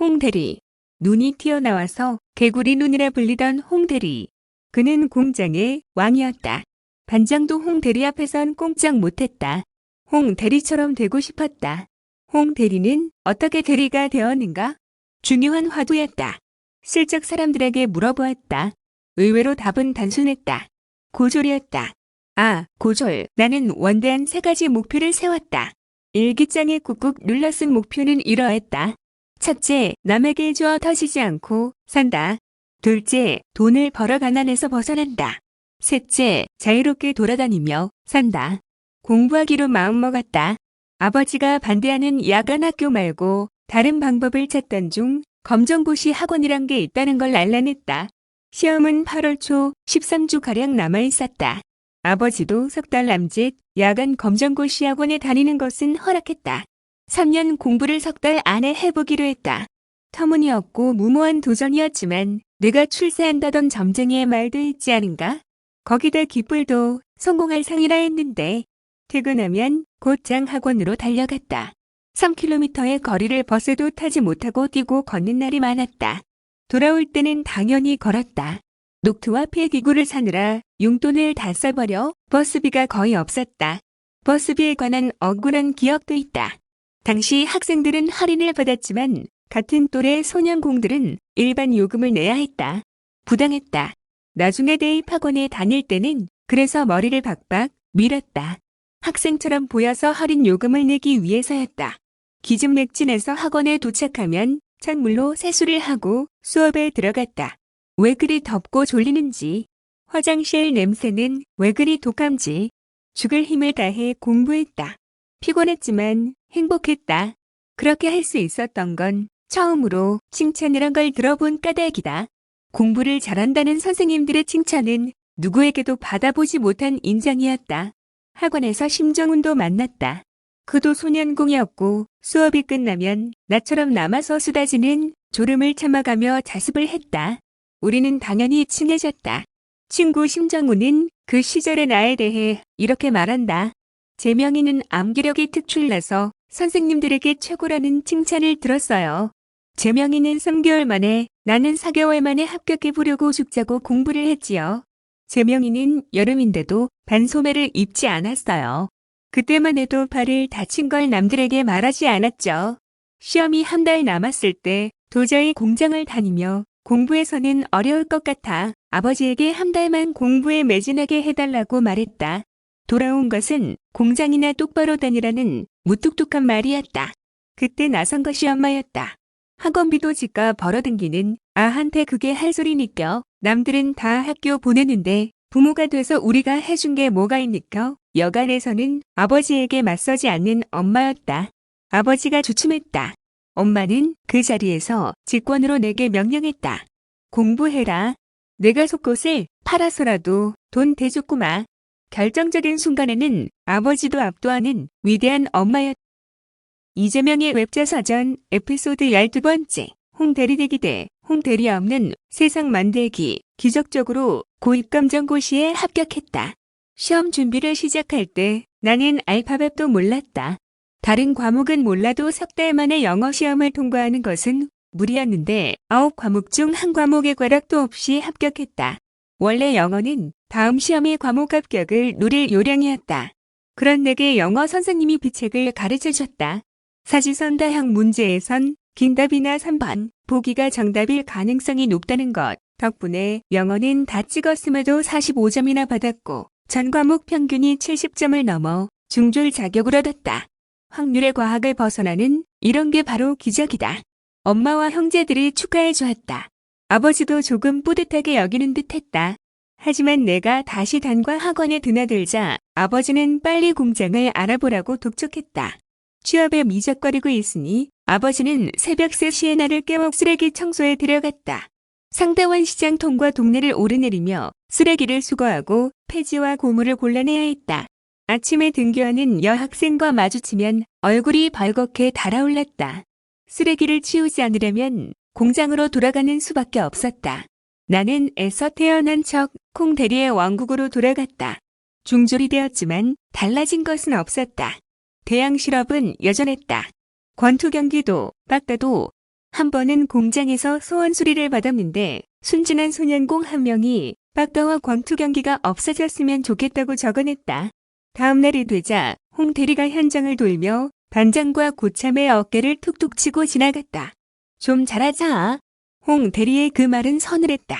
홍대리. 눈이 튀어나와서 개구리 눈이라 불리던 홍대리. 그는 공장의 왕이었다. 반장도 홍대리 앞에선 꼼짝 못했다. 홍대리처럼 되고 싶었다. 홍대리는 어떻게 대리가 되었는가? 중요한 화두였다. 슬쩍 사람들에게 물어보았다. 의외로 답은 단순했다. 고졸이었다. 아, 고졸. 나는 원대한 3가지 목표를 세웠다. 일기장에 꾹꾹 눌러 쓴 목표는 이러했다. 첫째, 남에게 주어 터지지 않고 산다. 둘째, 돈을 벌어 가난에서 벗어난다. 셋째, 자유롭게 돌아다니며 산다. 공부하기로 마음먹었다. 아버지가 반대하는 야간 학교 말고 다른 방법을 찾던 중 검정고시 학원이란 게 있다는 걸 알아냈다. 시험은 8월 초 13주가량 남아있었다. 아버지도 3달 남짓 야간 검정고시 학원에 다니는 것은 허락했다. 3년 공부를 3달 안에 해보기로 했다. 터무니없고 무모한 도전이었지만 내가 출세한다던 점쟁이의 말도 있지 않은가? 거기다 깃불도 성공할 상이라 했는데 퇴근하면 곧장 학원으로 달려갔다. 3km의 거리를 버스도 타지 못하고 뛰고 걷는 날이 많았다. 돌아올 때는 당연히 걸었다. 녹투와 폐기구를 사느라 용돈을 다 써버려 버스비가 거의 없었다. 버스비에 관한 억울한 기억도 있다. 당시 학생들은 할인을 받았지만 같은 또래 소년공들은 일반 요금을 내야 했다. 부당했다. 나중에 대입학원에 다닐 때는 그래서 머리를 박박 밀었다. 학생처럼 보여서 할인 요금을 내기 위해서였다. 기진맥진해서 학원에 도착하면 찬물로 세수를 하고 수업에 들어갔다. 왜 그리 덥고 졸리는지, 화장실 냄새는 왜 그리 독한지 죽을 힘을 다해 공부했다. 피곤했지만 행복했다. 그렇게 할 수 있었던 건 처음으로 칭찬이란 걸 들어본 까닭이다. 공부를 잘한다는 선생님들의 칭찬은 누구에게도 받아보지 못한 인정이었다. 학원에서 심정훈도 만났다. 그도 소년공이었고 수업이 끝나면 나처럼 남아서 수다지는 졸음을 참아가며 자습을 했다. 우리는 당연히 친해졌다. 친구 심정훈은 그 시절의 나에 대해 이렇게 말한다. 재명이는 암기력이 특출나서 선생님들에게 최고라는 칭찬을 들었어요. 재명이는 3개월 만에 나는 4개월 만에 합격해보려고 죽자고 공부를 했지요. 재명이는 여름인데도 반소매를 입지 않았어요. 그때만 해도 발을 다친 걸 남들에게 말하지 않았죠. 시험이 한 달 남았을 때 도저히 공장을 다니며 공부에서는 어려울 것 같아 아버지에게 한 달만 공부에 매진하게 해달라고 말했다. 돌아온 것은 공장이나 똑바로 다니라는 무뚝뚝한 말이었다. 그때 나선 것이 엄마였다. 학원비도 지가 벌어등기는 아한테 그게 할 소리니까 남들은 다 학교 보내는데 부모가 돼서 우리가 해준 게 뭐가 있니까 여간에서는 아버지에게 맞서지 않는 엄마였다. 아버지가 주춤했다. 엄마는 그 자리에서 직권으로 내게 명령했다. 공부해라. 내가 속옷을 팔아서라도 돈 대줬구마. 결정적인 순간에는 아버지도 압도하는 위대한 엄마였다. 이재명의 웹자사전 에피소드 12번째 홍대리대기 대 홍대리 없는 세상 만들기. 기적적으로 고입감정고시에 합격했다. 시험 준비를 시작할 때 나는 알파벳도 몰랐다. 다른 과목은 몰라도 석 달 만에 영어 시험을 통과하는 것은 무리였는데 9과목 중 한 과목의 과락도 없이 합격했다. 원래 영어는 다음 시험의 과목 합격을 누릴 요량이었다. 그런 내게 영어 선생님이 비책을 가르쳐줬다. 사지선다형 문제에선 긴답이나 3번, 보기가 정답일 가능성이 높다는 것 덕분에 영어는 다 찍었음에도 45점이나 받았고 전 과목 평균이 70점을 넘어 중졸 자격을 얻었다. 확률의 과학을 벗어나는 이런 게 바로 기적이다. 엄마와 형제들이 축하해 주었다. 아버지도 조금 뿌듯하게 여기는 듯했다. 하지만 내가 다시 단과 학원에 드나들자 아버지는 빨리 공장을 알아보라고 독촉했다. 취업에 미적거리고 있으니 아버지는 새벽 3시에 나를 깨워 쓰레기 청소에 들어갔다. 상대원 시장 통과 동네를 오르내리며 쓰레기를 수거하고 폐지와 고무를 골라내야 했다. 아침에 등교하는 여학생과 마주치면 얼굴이 벌겋게 달아올랐다. 쓰레기를 치우지 않으려면 공장으로 돌아가는 수밖에 없었다. 나는 애써 태어난 척 콩대리의 왕국으로 돌아갔다. 중졸이 되었지만 달라진 것은 없었다. 대양 실업은 여전했다. 권투 경기도 빡다도 한 번은 공장에서 소원 수리를 받았는데 순진한 소년공 한 명이 빡다와 권투 경기가 없어졌으면 좋겠다고 적어냈다. 다음 날이 되자 홍 대리가 현장을 돌며 반장과 고참의 어깨를 툭툭 치고 지나갔다. 좀 잘하자. 홍 대리의 그 말은 서늘했다.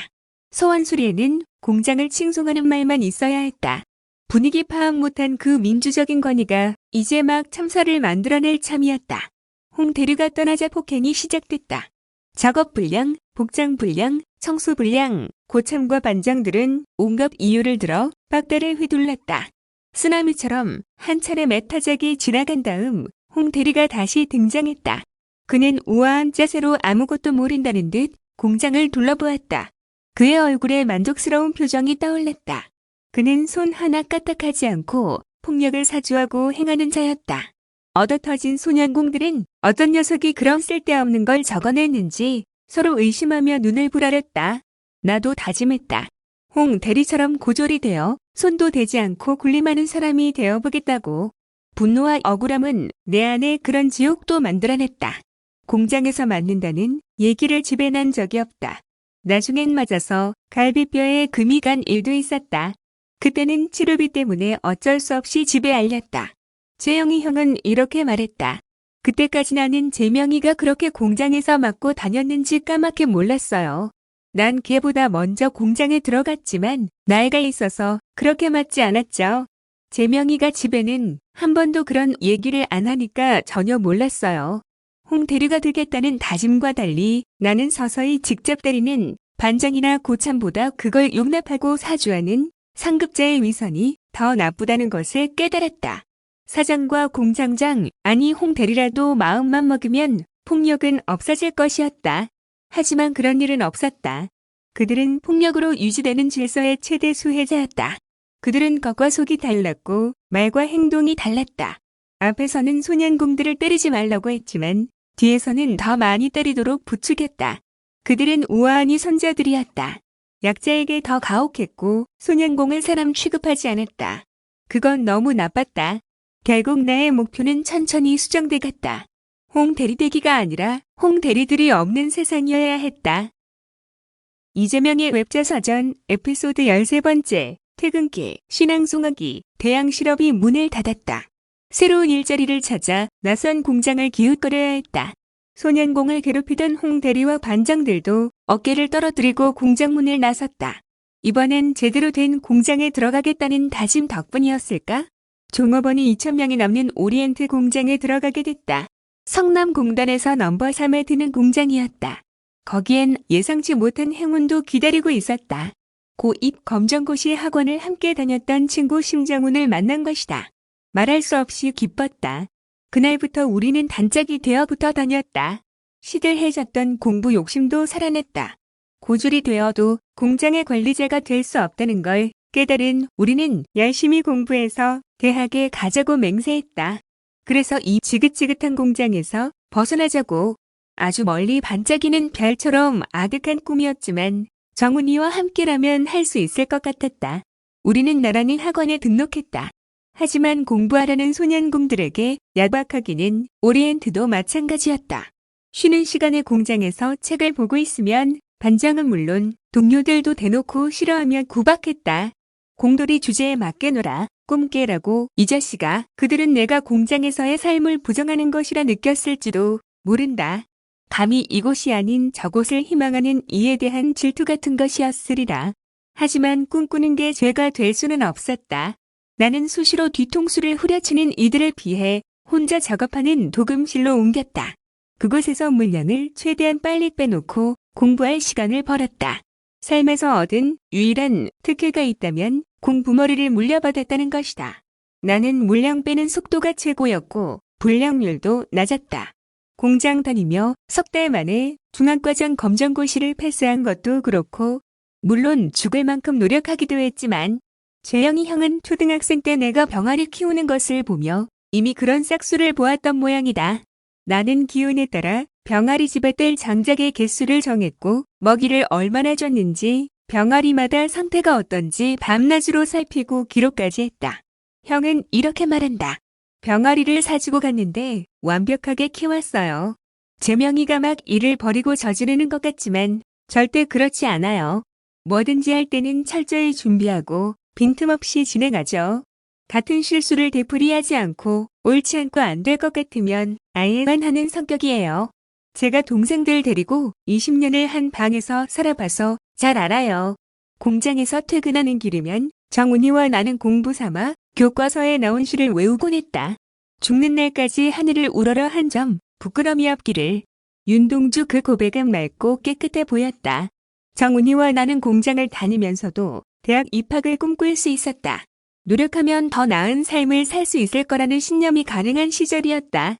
소원 수리에는 공장을 칭송하는 말만 있어야 했다. 분위기 파악 못한 그 민주적인 권위가 이제 막 참사를 만들어낼 참이었다. 홍 대리가 떠나자 폭행이 시작됐다. 작업 불량, 복장 불량, 청소 불량, 고참과 반장들은 온갖 이유를 들어 빡다를 휘둘렀다. 쓰나미처럼 한 차례 메타작이 지나간 다음 홍 대리가 다시 등장했다. 그는 우아한 자세로 아무것도 모른다는 듯 공장을 둘러보았다. 그의 얼굴에 만족스러운 표정이 떠올랐다. 그는 손 하나 까딱하지 않고 폭력을 사주하고 행하는 자였다. 얻어터진 소년공들은 어떤 녀석이 그런 쓸데없는 걸 적어냈는지 서로 의심하며 눈을 부라렸다. 나도 다짐했다. 홍 대리처럼 고졸이 되어 손도 대지 않고 군림하는 사람이 되어보겠다고. 분노와 억울함은 내 안에 그런 지옥도 만들어냈다. 공장에서 맞는다는 얘기를 집에 난 적이 없다. 나중엔 맞아서 갈비뼈에 금이 간 일도 있었다. 그때는 치료비 때문에 어쩔 수 없이 집에 알렸다. 재영이 형은 이렇게 말했다. 그때까지 나는 재명이가 그렇게 공장에서 맞고 다녔는지 까맣게 몰랐어요. 난 걔보다 먼저 공장에 들어갔지만 나이가 있어서 그렇게 맞지 않았죠. 재명이가 집에는 한 번도 그런 얘기를 안 하니까 전혀 몰랐어요. 홍 대리가 되겠다는 다짐과 달리 나는 서서히 직접 때리는 반장이나 고참보다 그걸 용납하고 사주하는 상급자의 위선이 더 나쁘다는 것을 깨달았다. 사장과 공장장, 아니 홍 대리라도 마음만 먹으면 폭력은 없어질 것이었다. 하지만 그런 일은 없었다. 그들은 폭력으로 유지되는 질서의 최대 수혜자였다. 그들은 겉과 속이 달랐고 말과 행동이 달랐다. 앞에서는 소년공들을 때리지 말라고 했지만 뒤에서는 더 많이 때리도록 부추겼다. 그들은 우아하니 선자들이었다. 약자에게 더 가혹했고 소년공을 사람 취급하지 않았다. 그건 너무 나빴다. 결국 나의 목표는 천천히 수정돼 갔다. 홍 대리되기가 아니라 홍 대리들이 없는 세상이어야 했다. 이재명의 웹자서전 에피소드 13번째 퇴근길 신앙송악이 대양 실업이 문을 닫았다. 새로운 일자리를 찾아 낯선 공장을 기웃거려야 했다. 소년공을 괴롭히던 홍 대리와 반장들도 어깨를 떨어뜨리고 공장 문을 나섰다. 이번엔 제대로 된 공장에 들어가겠다는 다짐 덕분이었을까? 종업원이 2,000명이 넘는 오리엔트 공장에 들어가게 됐다. 성남공단에서 넘버 3에 드는 공장이었다. 거기엔 예상치 못한 행운도 기다리고 있었다. 고2 검정고시 학원을 함께 다녔던 친구 심정훈을 만난 것이다. 말할 수 없이 기뻤다. 그날부터 우리는 단짝이 되어 붙어 다녔다. 시들해졌던 공부 욕심도 살아났다. 고졸이 되어도 공장의 관리자가 될 수 없다는 걸 깨달은 우리는 열심히 공부해서 대학에 가자고 맹세했다. 그래서 이 지긋지긋한 공장에서 벗어나자고. 아주 멀리 반짝이는 별처럼 아득한 꿈이었지만 정훈이와 함께라면 할 수 있을 것 같았다. 우리는 나란히 학원에 등록했다. 하지만 공부하려는 소년공들에게 야박하기는 오리엔트도 마찬가지였다. 쉬는 시간에 공장에서 책을 보고 있으면 반장은 물론 동료들도 대놓고 싫어하며 구박했다. 공돌이 주제에 맞게 놀아, 꿈 깨라고. 이 자식아, 그들은 내가 공장에서의 삶을 부정하는 것이라 느꼈을지도 모른다. 감히 이곳이 아닌 저곳을 희망하는 이에 대한 질투 같은 것이었으리라. 하지만 꿈꾸는 게 죄가 될 수는 없었다. 나는 수시로 뒤통수를 후려치는 이들을 피해 혼자 작업하는 도금실로 옮겼다. 그곳에서 물량을 최대한 빨리 빼놓고 공부할 시간을 벌었다. 삶에서 얻은 유일한 특혜가 있다면 공부머리를 물려받았다는 것이다. 나는 물량 빼는 속도가 최고였고 불량률도 낮았다. 공장 다니며 석 달 만에 중앙과정 검정고시를 패스한 것도 그렇고 물론 죽을 만큼 노력하기도 했지만 재영이 형은 초등학생 때 내가 병아리 키우는 것을 보며 이미 그런 싹수를 보았던 모양이다. 나는 기운에 따라 병아리 집에 뗄 장작의 개수를 정했고 먹이를 얼마나 줬는지 병아리마다 상태가 어떤지 밤낮으로 살피고 기록까지 했다. 형은 이렇게 말한다. 병아리를 사주고 갔는데 완벽하게 키웠어요. 재명이가 막 일을 버리고 저지르는 것 같지만 절대 그렇지 않아요. 뭐든지 할 때는 철저히 준비하고 빈틈없이 진행하죠. 같은 실수를 되풀이하지 않고 옳지 않고 안 될 것 같으면 아예만 하는 성격이에요. 제가 동생들 데리고 20년을 한 방에서 살아봐서 잘 알아요. 공장에서 퇴근하는 길이면 정훈이와 나는 공부 삼아 교과서에 나온 시를 외우곤 했다. 죽는 날까지 하늘을 우러러 한 점 부끄럼이 없기를. 윤동주 그 고백은 맑고 깨끗해 보였다. 정훈이와 나는 공장을 다니면서도 대학 입학을 꿈꿀 수 있었다. 노력하면 더 나은 삶을 살 수 있을 거라는 신념이 가능한 시절이었다.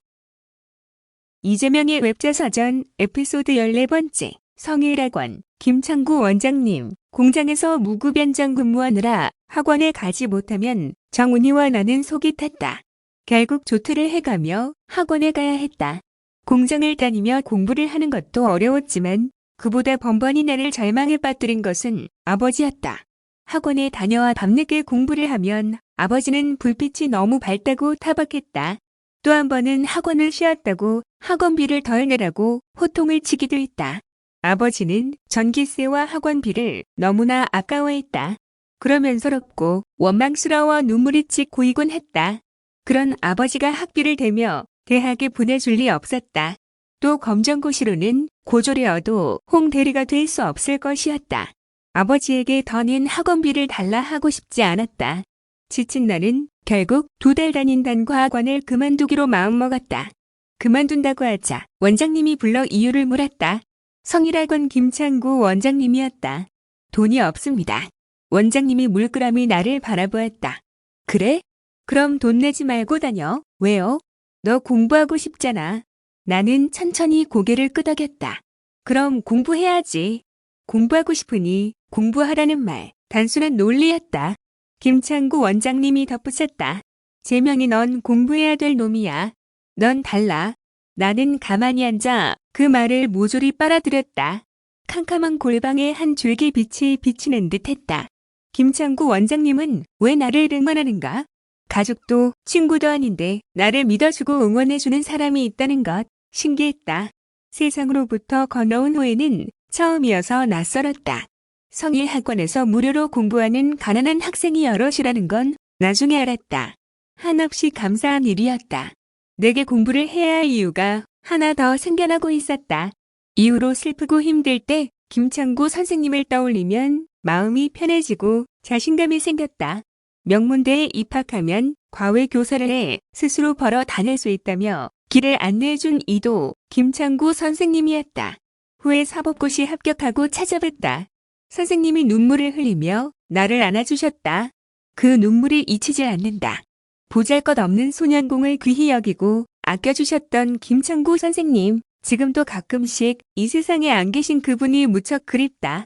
이재명의 웹자서전 에피소드 14번째 성일학원 김창구 원장님. 공장에서 무급연장 근무하느라 학원에 가지 못하면 정훈이와 나는 속이 탔다. 결국 조퇴를 해가며 학원에 가야 했다. 공장을 다니며 공부를 하는 것도 어려웠지만 그보다 번번이 나를 절망에 빠뜨린 것은 아버지였다. 학원에 다녀와 밤늦게 공부를 하면 아버지는 불빛이 너무 밝다고 타박했다. 또 한 번은 학원을 쉬었다고 학원비를 덜 내라고 호통을 치기도 했다. 아버지는 전기세와 학원비를 너무나 아까워했다. 그러면서 서럽고 원망스러워 눈물이 칙 고이곤 했다. 그런 아버지가 학비를 대며 대학에 보내줄 리 없었다. 또 검정고시로는 고졸이어도 홍 대리가 될 수 없을 것이었다. 아버지에게 더 낸 학원비를 달라 하고 싶지 않았다. 지친 나는 결국 2달 다닌 단과학원을 그만두기로 마음먹었다. 그만둔다고 하자 원장님이 불러 이유를 물었다. 성일학원 김창구 원장님이었다. 돈이 없습니다. 원장님이 물끄러미 나를 바라보았다. 그래? 그럼 돈 내지 말고 다녀. 왜요? 너 공부하고 싶잖아. 나는 천천히 고개를 끄덕였다. 그럼 공부해야지. 공부하고 싶으니 공부하라는 말, 단순한 논리였다. 김창구 원장님이 덧붙였다. 제명이 넌 공부해야 될 놈이야. 넌 달라. 나는 가만히 앉아 그 말을 모조리 빨아들였다. 캄캄한 골방에 한 줄기 빛이 비치는 듯했다. 김창구 원장님은 왜 나를 응원하는가? 가족도 친구도 아닌데 나를 믿어주고 응원해주는 사람이 있다는 것 신기했다. 세상으로부터 건너온 후에는 처음이어서 낯설었다. 성일학원에서 무료로 공부하는 가난한 학생이 여럿이라는 건 나중에 알았다. 한없이 감사한 일이었다. 내게 공부를 해야 할 이유가 하나 더 생겨나고 있었다. 이후로 슬프고 힘들 때 김창구 선생님을 떠올리면 마음이 편해지고 자신감이 생겼다. 명문대에 입학하면 과외 교사를 해 스스로 벌어 다닐 수 있다며 길을 안내해준 이도 김창구 선생님이었다. 후에 사법고시 합격하고 찾아뵀다. 선생님이 눈물을 흘리며 나를 안아주셨다. 그 눈물이 잊히질 않는다. 보잘것없는 소년공을 귀히 여기고 아껴주셨던 김창구 선생님, 지금도 가끔씩 이 세상에 안 계신 그분이 무척 그립다.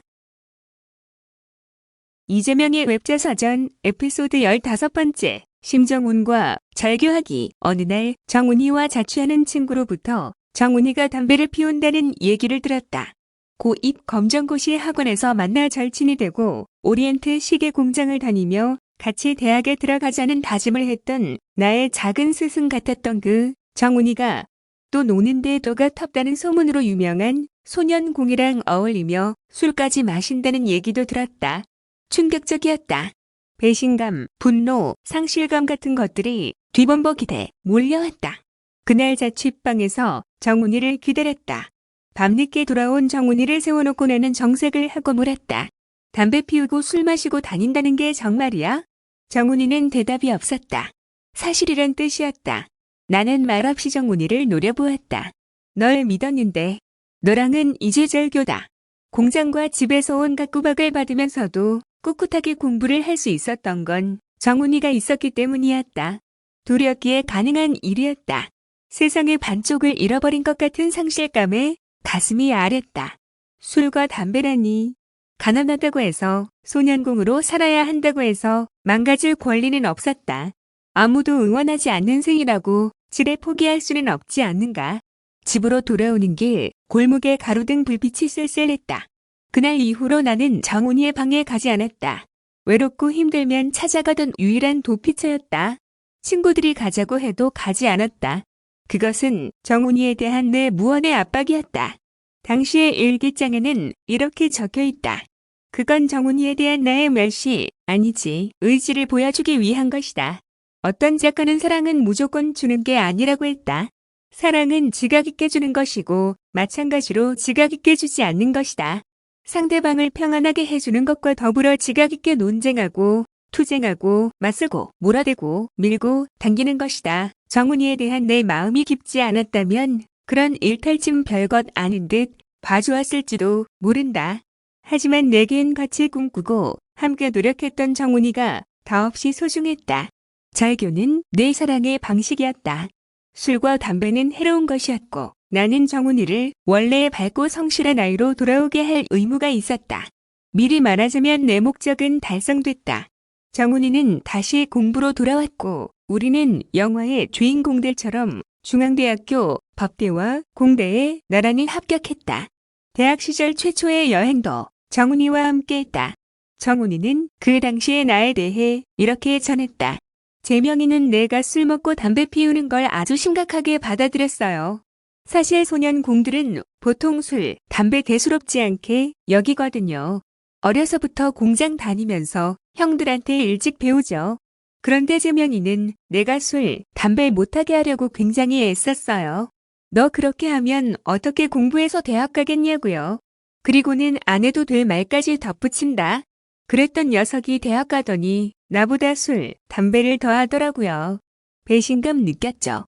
이재명의 웹자서전 에피소드 15번째 심정훈과 절교하기. 어느 날 정훈이와 자취하는 친구로부터 정훈이가 담배를 피운다는 얘기를 들었다. 고2 검정고시 학원에서 만나 절친이 되고 오리엔트 시계 공장을 다니며 같이 대학에 들어가자는 다짐을 했던 나의 작은 스승 같았던 그 정훈이가 또 노는데 도가 텁다는 소문으로 유명한 소년공이랑 어울리며 술까지 마신다는 얘기도 들었다. 충격적이었다. 배신감, 분노, 상실감 같은 것들이 뒤범벅 기대 몰려왔다. 그날 자취방에서 정훈이를 기다렸다. 밤늦게 돌아온 정훈이를 세워놓고 나는 정색을 하고 물었다. 담배 피우고 술 마시고 다닌다는 게 정말이야? 정훈이는 대답이 없었다. 사실이란 뜻이었다. 나는 말없이 정훈이를 노려보았다. 널 믿었는데 너랑은 이제 절교다. 공장과 집에서 온갖 구박을 받으면서도 꿋꿋하게 공부를 할 수 있었던 건 정훈이가 있었기 때문이었다. 둘이었기에 가능한 일이었다. 세상의 반쪽을 잃어버린 것 같은 상실감에 가슴이 아렸다. 술과 담배라니. 가난하다고 해서 소년공으로 살아야 한다고 해서 망가질 권리는 없었다. 아무도 응원하지 않는 생이라고 지레 포기할 수는 없지 않는가. 집으로 돌아오는 길 골목에 가로등 불빛이 쓸쓸했다. 그날 이후로 나는 정훈이의 방에 가지 않았다. 외롭고 힘들면 찾아가던 유일한 도피처였다. 친구들이 가자고 해도 가지 않았다. 그것은 정훈이에 대한 내 무언의 압박이었다. 당시의 일기장에는 이렇게 적혀있다. 그건 정훈이에 대한 나의 멸시, 아니지, 의지를 보여주기 위한 것이다. 어떤 작가는 사랑은 무조건 주는 게 아니라고 했다. 사랑은 지각 있게 주는 것이고 마찬가지로 지각 있게 주지 않는 것이다. 상대방을 평안하게 해주는 것과 더불어 지각 있게 논쟁하고 투쟁하고 맞서고 몰아대고 밀고 당기는 것이다. 정훈이에 대한 내 마음이 깊지 않았다면 그런 일탈쯤 별것 아닌 듯 봐주었을지도 모른다. 하지만 내겐 같이 꿈꾸고 함께 노력했던 정훈이가 더없이 소중했다. 절교는 내 사랑의 방식이었다. 술과 담배는 해로운 것이었고 나는 정훈이를 원래의 밝고 성실한 아이로 돌아오게 할 의무가 있었다. 미리 말하자면 내 목적은 달성됐다. 정훈이는 다시 공부로 돌아왔고 우리는 영화의 주인공들처럼 중앙대학교, 법대와 공대에 나란히 합격했다. 대학 시절 최초의 여행도 정훈이와 함께했다. 정훈이는 그 당시의 나에 대해 이렇게 전했다. 재명이는 내가 술 먹고 담배 피우는 걸 아주 심각하게 받아들였어요. 사실 소년공들은 보통 술, 담배 대수롭지 않게 여기거든요. 어려서부터 공장 다니면서 형들한테 일찍 배우죠. 그런데 재명이는 내가 술, 담배 못하게 하려고 굉장히 애썼어요. 너 그렇게 하면 어떻게 공부해서 대학 가겠냐고요. 그리고는 안 해도 될 말까지 덧붙인다. 그랬던 녀석이 대학 가더니 나보다 술, 담배를 더 하더라고요. 배신감 느꼈죠.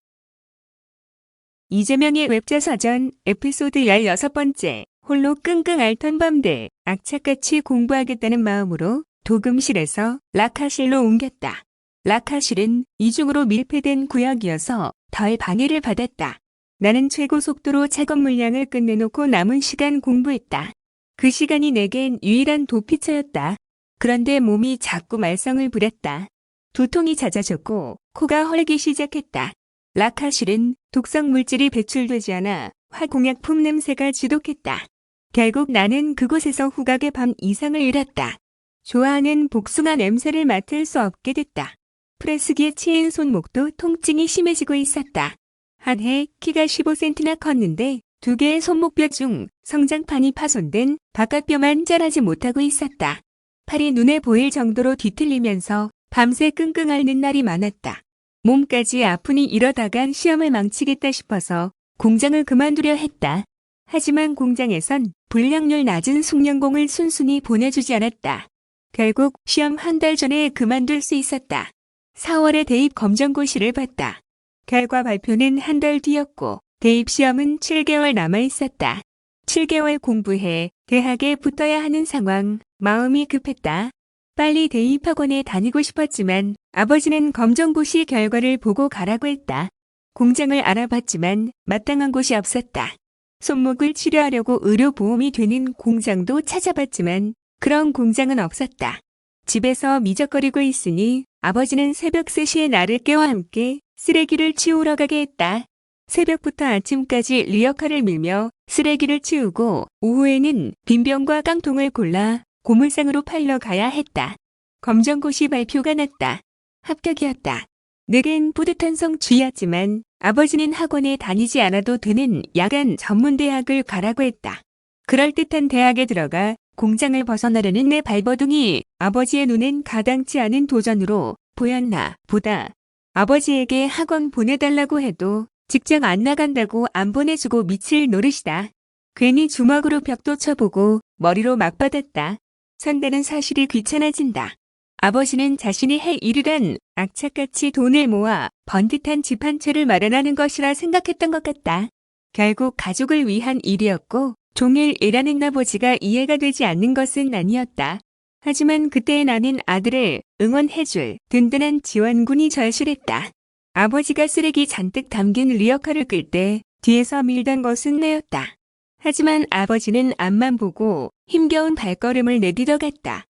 이재명의 웹자서전 에피소드 16번째. 홀로 끙끙 앓던 밤들 악착같이 공부하겠다는 마음으로 도금실에서 라카실로 옮겼다. 라카실은 이중으로 밀폐된 구역이어서 덜 방해를 받았다. 나는 최고 속도로 작업 물량을 끝내놓고 남은 시간 공부했다. 그 시간이 내겐 유일한 도피처였다. 그런데 몸이 자꾸 말썽을 부렸다. 두통이 잦아졌고 코가 헐기 시작했다. 라카실은 독성 물질이 배출되지 않아 화공약품 냄새가 지독했다. 결국 나는 그곳에서 후각의 밤 이상을 잃었다. 좋아하는 복숭아 냄새를 맡을 수 없게 됐다. 프레스기에 치인 손목도 통증이 심해지고 있었다. 한 해 키가 15cm나 컸는데 두 개의 손목뼈 중 성장판이 파손된 바깥뼈만 자라지 못하고 있었다. 팔이 눈에 보일 정도로 뒤틀리면서 밤새 끙끙 앓는 날이 많았다. 몸까지 아프니 이러다간 시험을 망치겠다 싶어서 공장을 그만두려 했다. 하지만 공장에선 불량률 낮은 숙련공을 순순히 보내주지 않았다. 결국 시험 한 달 전에 그만둘 수 있었다. 4월에 대입 검정고시를 봤다. 결과 발표는 한 달 뒤였고 대입 시험은 7개월 남아 있었다. 7개월 공부해 대학에 붙어야 하는 상황, 마음이 급했다. 빨리 대입학원에 다니고 싶었지만 아버지는 검정고시 결과를 보고 가라고 했다. 공장을 알아봤지만 마땅한 곳이 없었다. 손목을 치료하려고 의료보험이 되는 공장도 찾아봤지만 그런 공장은 없었다. 집에서 미적거리고 있으니 아버지는 새벽 3시에 나를 깨워 함께 쓰레기를 치우러 가게 했다. 새벽부터 아침까지 리어카를 밀며 쓰레기를 치우고 오후에는 빈병과 깡통을 골라 고물상으로 팔러 가야 했다. 검정고시 발표가 났다. 합격이었다. 내겐 뿌듯한 성취였지만 아버지는 학원에 다니지 않아도 되는 야간 전문대학을 가라고 했다. 그럴듯한 대학에 들어가 공장을 벗어나려는 내 발버둥이 아버지의 눈엔 가당치 않은 도전으로 보였나 보다. 아버지에게 학원 보내달라고 해도 직장 안 나간다고 안 보내주고 미칠 노릇이다. 괜히 주먹으로 벽도 쳐보고 머리로 막 받았다. 산다는 사실이 귀찮아진다. 아버지는 자신이 할 일이란 악착같이 돈을 모아 번듯한 집 한 채를 마련하는 것이라 생각했던 것 같다. 결국 가족을 위한 일이었고 종일 일하는 아버지가 이해가 되지 않는 것은 아니었다. 하지만 그때 나는 아들을 응원해줄 든든한 지원군이 절실했다. 아버지가 쓰레기 잔뜩 담긴 리어카를 끌 때 뒤에서 밀던 것은 내였다. 하지만 아버지는 앞만 보고 힘겨운 발걸음을 내디뎌갔다.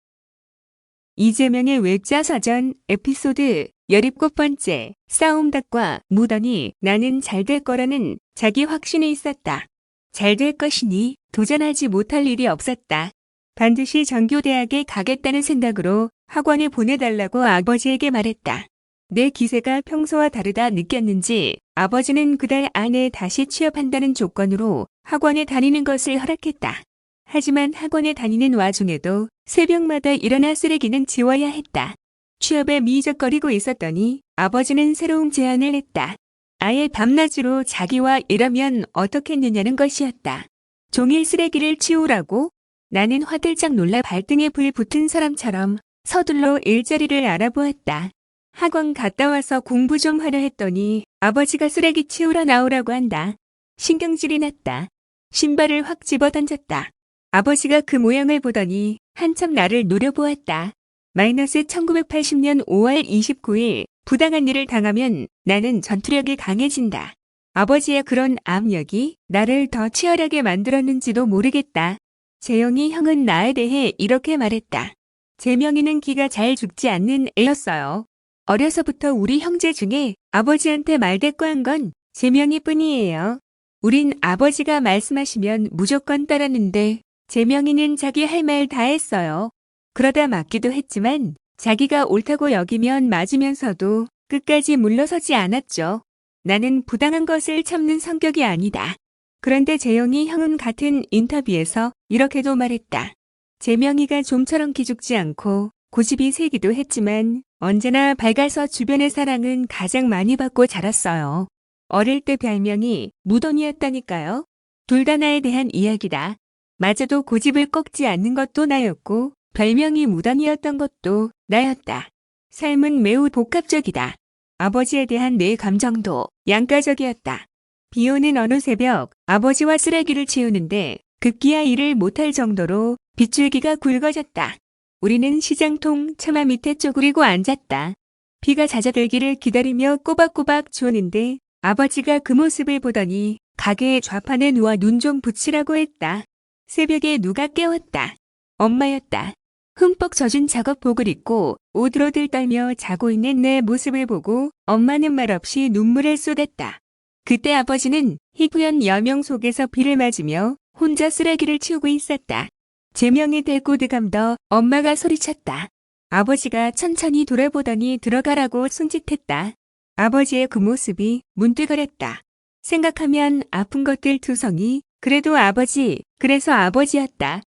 이재명의 웹자서전 에피소드 17번째. 싸움닭과 무더니 나는 잘 될 거라는 자기 확신이 있었다. 잘 될 것이니 도전하지 못할 일이 없었다. 반드시 정교대학에 가겠다는 생각으로 학원에 보내달라고 아버지에게 말했다. 내 기세가 평소와 다르다 느꼈는지 아버지는 그달 안에 다시 취업한다는 조건으로 학원에 다니는 것을 허락했다. 하지만 학원에 다니는 와중에도 새벽마다 일어나 쓰레기는 치워야 했다. 취업에 미적거리고 있었더니 아버지는 새로운 제안을 했다. 아예 밤낮으로 자기와 일하면 어떻겠느냐는 것이었다. 종일 쓰레기를 치우라고? 나는 화들짝 놀라 발등에 불 붙은 사람처럼 서둘러 일자리를 알아보았다. 학원 갔다 와서 공부 좀 하려 했더니 아버지가 쓰레기 치우러 나오라고 한다. 신경질이 났다. 신발을 확 집어던졌다. 아버지가 그 모양을 보더니 한참 나를 노려보았다. 마이너스 1980년 5월 29일 부당한 일을 당하면 나는 전투력이 강해진다. 아버지의 그런 압력이 나를 더 치열하게 만들었는지도 모르겠다. 재영이 형은 나에 대해 이렇게 말했다. 재명이는 기가 잘 죽지 않는 애였어요. 어려서부터 우리 형제 중에 아버지한테 말대꾸한 건 재명이 뿐이에요. 우린 아버지가 말씀하시면 무조건 따랐는데 재명이는 자기 할 말 다 했어요. 그러다 맞기도 했지만 자기가 옳다고 여기면 맞으면서도 끝까지 물러서지 않았죠. 나는 부당한 것을 참는 성격이 아니다. 그런데 재영이 형은 같은 인터뷰에서 이렇게도 말했다. 재명이가 좀처럼 기죽지 않고 고집이 세기도 했지만 언제나 밝아서 주변의 사랑은 가장 많이 받고 자랐어요. 어릴 때 별명이 무덤이었다니까요. 둘 다 나에 대한 이야기다. 마저도 고집을 꺾지 않는 것도 나였고 별명이 무덤이었던 것도 나였다. 삶은 매우 복합적이다. 아버지에 대한 내 감정도 양가적이었다. 비 오는 어느 새벽 아버지와 쓰레기를 치우는데 급기야 일을 못할 정도로 빗줄기가 굵어졌다. 우리는 시장통 처마 밑에 쪼그리고 앉았다. 비가 잦아들기를 기다리며 꼬박꼬박 주었는데 아버지가 그 모습을 보더니 가게의 좌판에 누워 눈 좀 붙이라고 했다. 새벽에 누가 깨웠다. 엄마였다. 흠뻑 젖은 작업복을 입고 오들오들 떨며 자고 있는 내 모습을 보고 엄마는 말없이 눈물을 쏟았다. 그때 아버지는 희부연 여명 속에서 비를 맞으며 혼자 쓰레기를 치우고 있었다. 재명이 대꾸드 감더 엄마가 소리쳤다. 아버지가 천천히 돌아보더니 들어가라고 손짓했다. 아버지의 그 모습이 문득 어렸다. 생각하면 아픈 것들 투성이 그래도 아버지, 그래서 아버지였다.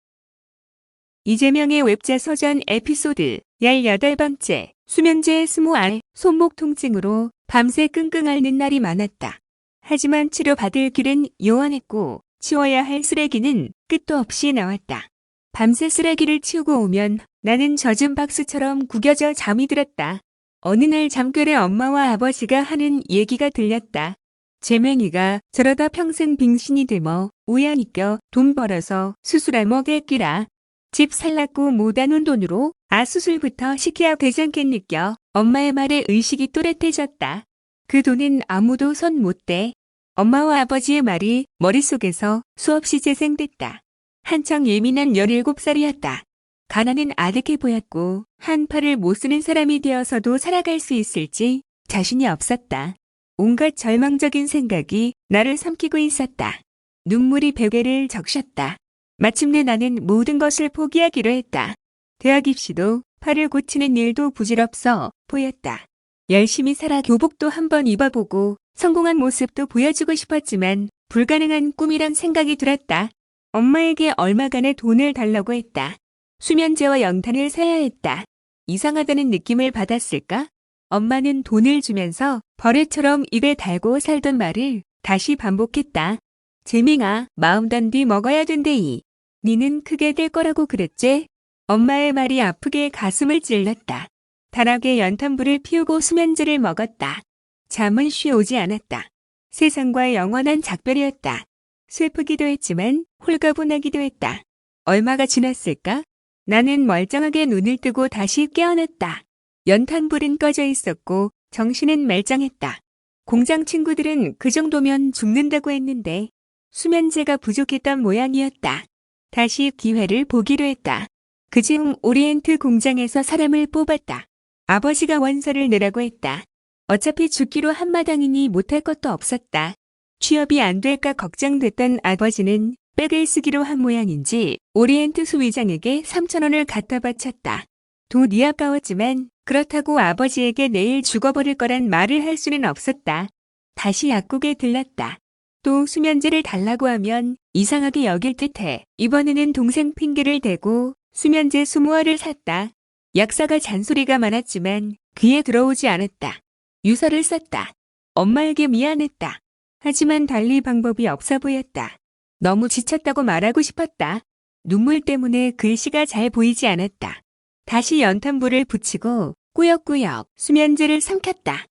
이재명의 웹자 서전 에피소드 18번째 수면제 스모알 손목 통증으로 밤새 끙끙 앓는 날이 많았다. 하지만 치료받을 길은 요원했고 치워야 할 쓰레기는 끝도 없이 나왔다. 밤새 쓰레기를 치우고 오면 나는 젖은 박수처럼 구겨져 잠이 들었다. 어느 날 잠결에 엄마와 아버지가 하는 얘기가 들렸다. 재맹이가 저러다 평생 빙신이 되며 우연히 껴 돈 벌어서 수술할 먹겠기라. 집 살랐고 못하는 돈으로 수술부터 시켜야 되잖겠느껴. 엄마의 말에 의식이 또렷해졌다. 그 돈은 아무도 손 못 대. 엄마와 아버지의 말이 머릿속에서 수없이 재생됐다. 한창 예민한 17살이었다. 가난은 아득해 보였고 한 팔을 못 쓰는 사람이 되어서도 살아갈 수 있을지 자신이 없었다. 온갖 절망적인 생각이 나를 삼키고 있었다. 눈물이 베개를 적셨다. 마침내 나는 모든 것을 포기하기로 했다. 대학 입시도 팔을 고치는 일도 부질없어 보였다. 열심히 살아 교복도 한번 입어보고 성공한 모습도 보여주고 싶었지만 불가능한 꿈이란 생각이 들었다. 엄마에게 얼마간의 돈을 달라고 했다. 수면제와 연탄을 사야 했다. 이상하다는 느낌을 받았을까? 엄마는 돈을 주면서 버릇처럼 입에 달고 살던 말을 다시 반복했다. 재밍아, 마음 단디 먹어야 된대이. 니는 크게 될 거라고 그랬지? 엄마의 말이 아프게 가슴을 찔렀다. 단하게 연탄불을 피우고 수면제를 먹었다. 잠은 쉬어오지 않았다. 세상과 영원한 작별이었다. 슬프기도 했지만 홀가분하기도 했다. 얼마가 지났을까? 나는 멀쩡하게 눈을 뜨고 다시 깨어났다. 연탄불은 꺼져 있었고 정신은 말짱했다. 공장 친구들은 그 정도면 죽는다고 했는데 수면제가 부족했던 모양이었다. 다시 기회를 보기로 했다. 그중 오리엔트 공장에서 사람을 뽑았다. 아버지가 원서를 내라고 했다. 어차피 죽기로 한마당이니 못할 것도 없었다. 취업이 안 될까 걱정됐던 아버지는 백을 쓰기로 한 모양인지 오리엔트 소위장에게 3,000원을 갖다 바쳤다. 돈이 아까웠지만 그렇다고 아버지에게 내일 죽어버릴 거란 말을 할 수는 없었다. 다시 약국에 들렀다. 또 수면제를 달라고 하면 이상하게 여길 듯해 이번에는 동생 핑계를 대고 수면제 20알을 샀다. 약사가 잔소리가 많았지만 귀에 들어오지 않았다. 유서를 썼다. 엄마에게 미안했다. 하지만 달리 방법이 없어 보였다. 너무 지쳤다고 말하고 싶었다. 눈물 때문에 글씨가 잘 보이지 않았다. 다시 연탄불을 붙이고 꾸역꾸역 수면제를 삼켰다.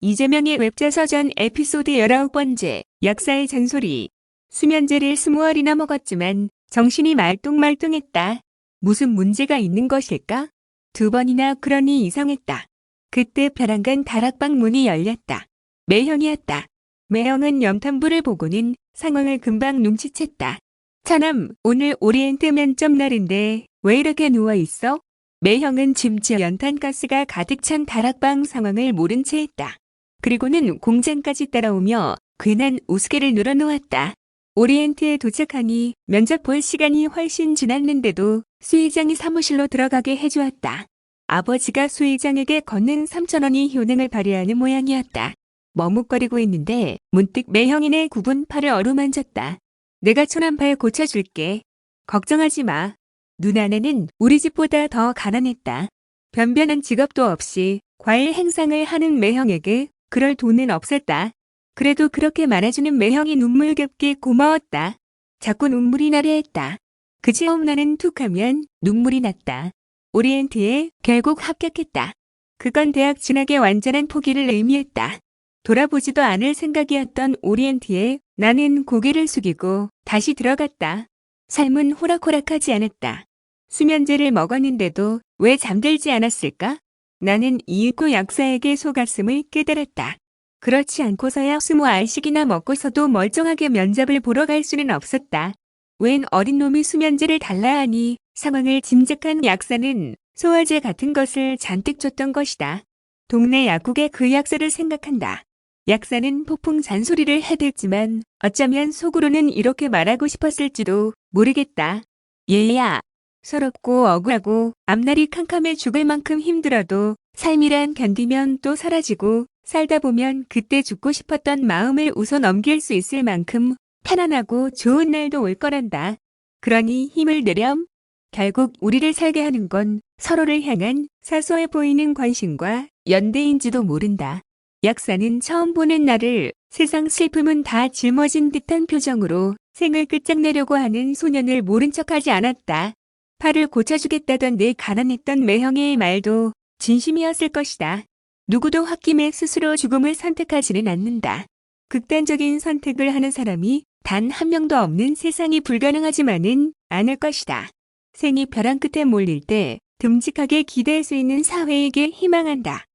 이재명의 웹자 서전 에피소드 19번째 약사의 잔소리. 수면제를 20알이나 먹었지만 정신이 말똥말똥했다. 무슨 문제가 있는 것일까? 2번이나 그러니 이상했다. 그때 벼랑간 다락방 문이 열렸다. 매형이었다. 매형은 연탄불을 보고는 상황을 금방 눈치챘다. 차남, 오늘 오리엔트 면접 날인데 왜 이렇게 누워있어? 매형은 심지어 연탄가스가 가득 찬 다락방 상황을 모른 채 했다. 그리고는 공장까지 따라오며 괜한 우스개를 늘어놓았다. 오리엔트에 도착하니 면접 볼 시간이 훨씬 지났는데도 수 회장이 사무실로 들어가게 해주었다. 아버지가 수 회장에게 건넨 3,000원이 효능을 발휘하는 모양이었다. 머뭇거리고 있는데 문득 매형이네 굽은 팔을 어루만졌다. 내가 초난발 고쳐줄게. 걱정하지 마. 누나네는 우리 집보다 더 가난했다. 변변한 직업도 없이 과일 행상을 하는 매형에게 그럴 돈은 없었다. 그래도 그렇게 말해주는 매형이 눈물겹게 고마웠다. 자꾸 눈물이 나려 했다. 그제음 나는 툭하면 눈물이 났다. 오리엔트에 결국 합격했다. 그건 대학 진학의 완전한 포기를 의미했다. 돌아보지도 않을 생각이었던 오리엔트에 나는 고개를 숙이고 다시 들어갔다. 삶은 호락호락하지 않았다. 수면제를 먹었는데도 왜 잠들지 않았을까? 나는 이윽고 약사에게 속았음을 깨달았다. 그렇지 않고서야 20알씩이나 먹고서도 멀쩡하게 면접을 보러 갈 수는 없었다. 웬 어린 놈이 수면제를 달라 하니 상황을 짐작한 약사는 소화제 같은 것을 잔뜩 줬던 것이다. 동네 약국의 그 약사를 생각한다. 약사는 폭풍 잔소리를 해댔지만 어쩌면 속으로는 이렇게 말하고 싶었을지도 모르겠다. 얘야, 서럽고 억울하고 앞날이 캄캄해 죽을 만큼 힘들어도 삶이란 견디면 또 사라지고 살다 보면 그때 죽고 싶었던 마음을 웃어 넘길 수 있을 만큼 편안하고 좋은 날도 올 거란다. 그러니 힘을 내렴. 결국 우리를 살게 하는 건 서로를 향한 사소해 보이는 관심과 연대인지도 모른다. 약사는 처음 보는 나를 세상 슬픔은 다 짊어진 듯한 표정으로 생을 끝장내려고 하는 소년을 모른 척하지 않았다. 팔을 고쳐주겠다던 내 가난했던 매형의 말도 진심이었을 것이다. 누구도 홧김에 스스로 죽음을 선택하지는 않는다. 극단적인 선택을 하는 사람이 단 한 명도 없는 세상이 불가능하지만은 않을 것이다. 생이 벼랑 끝에 몰릴 때 듬직하게 기대할 수 있는 사회에게 희망한다.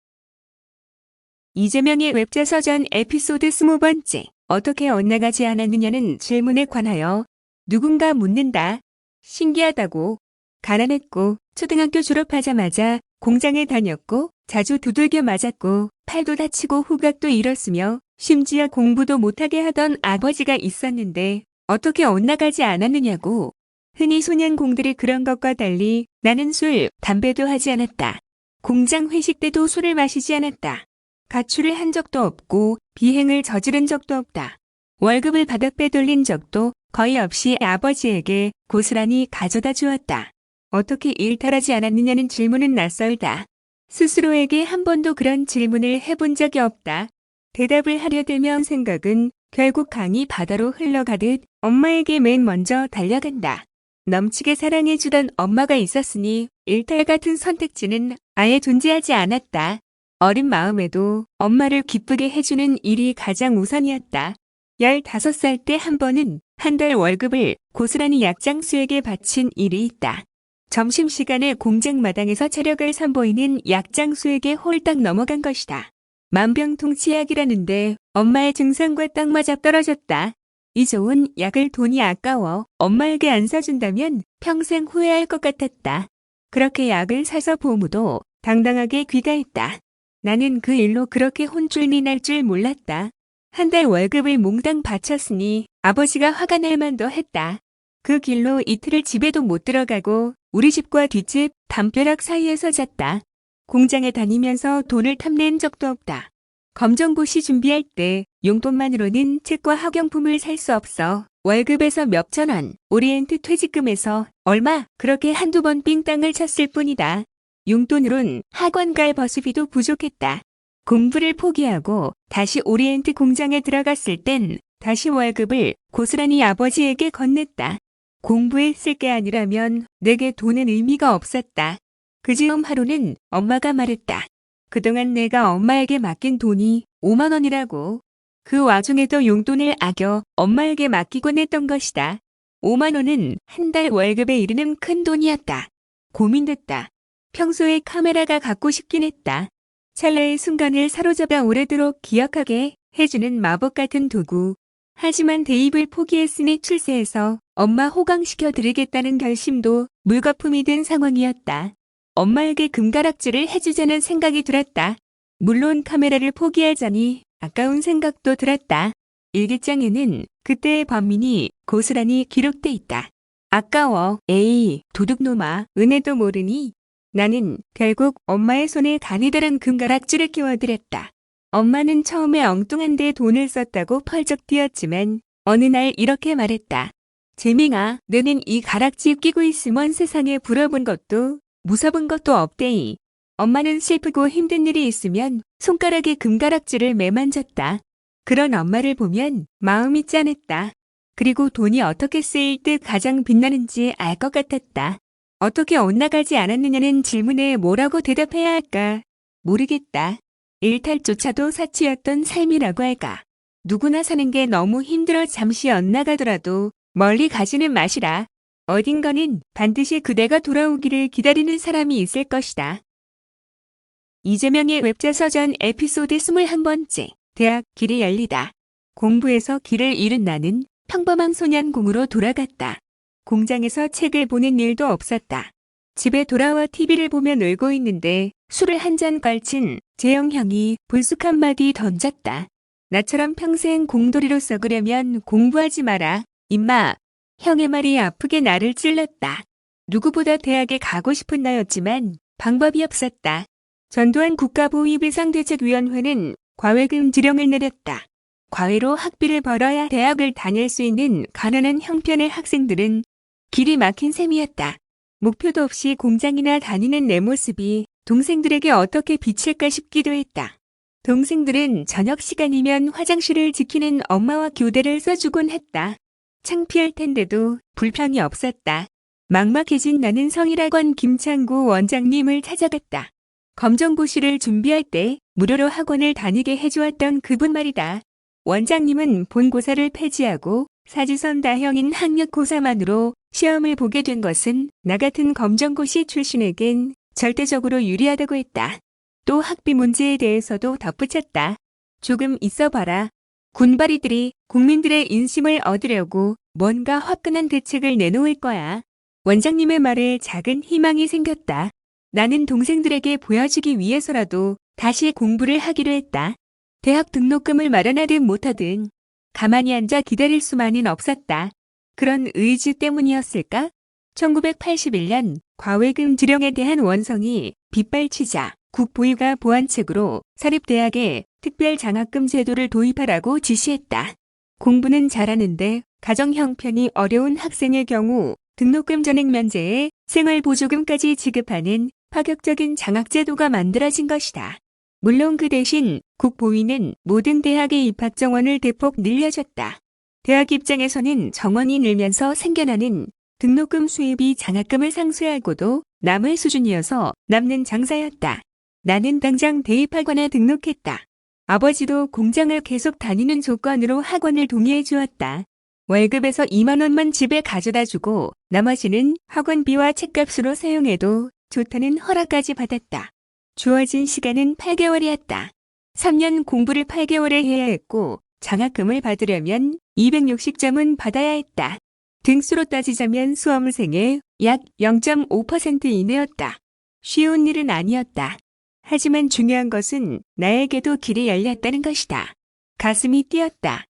이재명의 웹자서전 에피소드 20번째. 어떻게 엇나가지 않았느냐는 질문에 관하여 누군가 묻는다. 신기하다고. 가난했고 초등학교 졸업하자마자 공장에 다녔고 자주 두들겨 맞았고 팔도 다치고 후각도 잃었으며 심지어 공부도 못하게 하던 아버지가 있었는데 어떻게 엇나가지 않았느냐고. 흔히 소년공들이 그런 것과 달리 나는 술, 담배도 하지 않았다. 공장 회식 때도 술을 마시지 않았다. 가출을 한 적도 없고 비행을 저지른 적도 없다. 월급을 받아 빼돌린 적도 거의 없이 아버지에게 고스란히 가져다 주었다. 어떻게 일탈하지 않았느냐는 질문은 낯설다. 스스로에게 한 번도 그런 질문을 해본 적이 없다. 대답을 하려 들면 생각은 결국 강이 바다로 흘러가듯 엄마에게 맨 먼저 달려간다. 넘치게 사랑해주던 엄마가 있었으니 일탈 같은 선택지는 아예 존재하지 않았다. 어린 마음에도 엄마를 기쁘게 해주는 일이 가장 우선이었다. 15살 때 한 번은 한 달 월급을 고스란히 약장수에게 바친 일이 있다. 점심시간에 공장 마당에서 체력을 선보이는 약장수에게 홀딱 넘어간 것이다. 만병통치약이라는데 엄마의 증상과 딱 맞아 떨어졌다. 이 좋은 약을 돈이 아까워 엄마에게 안 사준다면 평생 후회할 것 같았다. 그렇게 약을 사서 보무도 당당하게 귀가했다. 나는 그 일로 그렇게 혼쭐이 날 줄 몰랐다. 한 달 월급을 몽땅 바쳤으니 아버지가 화가 날 만도 했다. 그 길로 이틀을 집에도 못 들어가고 우리 집과 뒷집 담벼락 사이에서 잤다. 공장에 다니면서 돈을 탐낸 적도 없다. 검정고시 준비할 때 용돈만으로는 책과 학용품을 살 수 없어 월급에서 몇천 원, 오리엔트 퇴직금에서 얼마 그렇게 한두 번 삥땅을 쳤을 뿐이다. 용돈으론 학원 갈 버스비도 부족했다. 공부를 포기하고 다시 오리엔트 공장에 들어갔을 땐 다시 월급을 고스란히 아버지에게 건넸다. 공부에 쓸 게 아니라면 내게 돈은 의미가 없었다. 그 즈음 하루는 엄마가 말했다. 그동안 내가 엄마에게 맡긴 돈이 5만 원이라고. 그 와중에도 용돈을 아껴 엄마에게 맡기곤 했던 것이다. 5만 원은 한 달 월급에 이르는 큰 돈이었다. 고민됐다. 평소에 카메라가 갖고 싶긴 했다. 찰나의 순간을 사로잡아 오래도록 기억하게 해주는 마법 같은 도구. 하지만 대입을 포기했으니 출세해서 엄마 호강시켜 드리겠다는 결심도 물거품이 된 상황이었다. 엄마에게 금가락질을 해주자는 생각이 들었다. 물론 카메라를 포기하자니 아까운 생각도 들었다. 일기장에는 그때의 범인이 고스란히 기록돼 있다. 아까워. 에이, 도둑놈아. 은혜도 모르니? 나는 결국 엄마의 손에 가느다란 금가락질을 끼워드렸다. 엄마는 처음에 엉뚱한데 돈을 썼다고 펄쩍 뛰었지만 어느 날 이렇게 말했다. 재밍아, 너는 이 가락지 끼고 있으면 세상에 부러본 것도 무서운 것도 없대이. 엄마는 슬프고 힘든 일이 있으면 손가락에 금가락지를 매만졌다. 그런 엄마를 보면 마음이 짠했다. 그리고 돈이 어떻게 쓰일 때 가장 빛나는지 알 것 같았다. 어떻게 엇나가지 않았느냐는 질문에 뭐라고 대답해야 할까? 모르겠다. 일탈조차도 사치였던 삶이라고 할까. 누구나 사는 게 너무 힘들어 잠시 엇나가더라도 멀리 가지는 마시라. 어딘가는 반드시 그대가 돌아오기를 기다리는 사람이 있을 것이다. 이재명의 웹자서전 에피소드 21번째. 대학 길이 열리다. 공부에서 길을 잃은 나는 평범한 소년공으로 돌아갔다. 공장에서 책을 보는 일도 없었다. 집에 돌아와 TV를 보며 놀고 있는데 술을 한 잔 걸친 재영 형이 불쑥 한마디 던졌다. 나처럼 평생 공돌이로 썩으려면 공부하지 마라. 임마. 형의 말이 아프게 나를 찔렀다. 누구보다 대학에 가고 싶은 나였지만 방법이 없었다. 전두환 국가보위비상대책위원회는 과외금 지령을 내렸다. 과외로 학비를 벌어야 대학을 다닐 수 있는 가난한 형편의 학생들은 길이 막힌 셈이었다. 목표도 없이 공장이나 다니는 내 모습이 동생들에게 어떻게 비칠까 싶기도 했다. 동생들은 저녁 시간이면 화장실을 지키는 엄마와 교대를 써주곤 했다. 창피할 텐데도 불평이 없었다. 막막해진 나는 성일학원 김창구 원장님을 찾아갔다. 검정고시를 준비할 때 무료로 학원을 다니게 해주었던 그분 말이다. 원장님은 본고사를 폐지하고 사지선 다형인 학력고사만으로 시험을 보게 된 것은 나 같은 검정고시 출신에겐 절대적으로 유리하다고 했다. 또 학비 문제에 대해서도 덧붙였다. 조금 있어봐라. 군바리들이 국민들의 인심을 얻으려고 뭔가 화끈한 대책을 내놓을 거야. 원장님의 말에 작은 희망이 생겼다. 나는 동생들에게 보여주기 위해서라도 다시 공부를 하기로 했다. 대학 등록금을 마련하든 못하든 가만히 앉아 기다릴 수만은 없었다. 그런 의지 때문이었을까? 1981년 과외금 지령에 대한 원성이 빗발치자 국보위가 보완책으로 사립대학에 특별장학금 제도를 도입하라고 지시했다. 공부는 잘하는데 가정 형편이 어려운 학생의 경우 등록금 전액 면제에 생활보조금까지 지급하는 파격적인 장학제도가 만들어진 것이다. 물론 그 대신 국보위는 모든 대학의 입학 정원을 대폭 늘려줬다. 대학 입장에서는 정원이 늘면서 생겨나는 등록금 수입이 장학금을 상쇄하고도 남을 수준이어서 남는 장사였다. 나는 당장 대입학원에 등록했다. 아버지도 공장을 계속 다니는 조건으로 학원을 동의해 주었다. 월급에서 2만 원만 집에 가져다 주고 나머지는 학원비와 책값으로 사용해도 좋다는 허락까지 받았다. 주어진 시간은 8개월이었다. 3년 공부를 8개월에 해야 했고 장학금을 받으려면 260점은 받아야 했다. 등수로 따지자면 수험생의 약 0.5% 이내였다. 쉬운 일은 아니었다. 하지만 중요한 것은 나에게도 길이 열렸다는 것이다. 가슴이 뛰었다.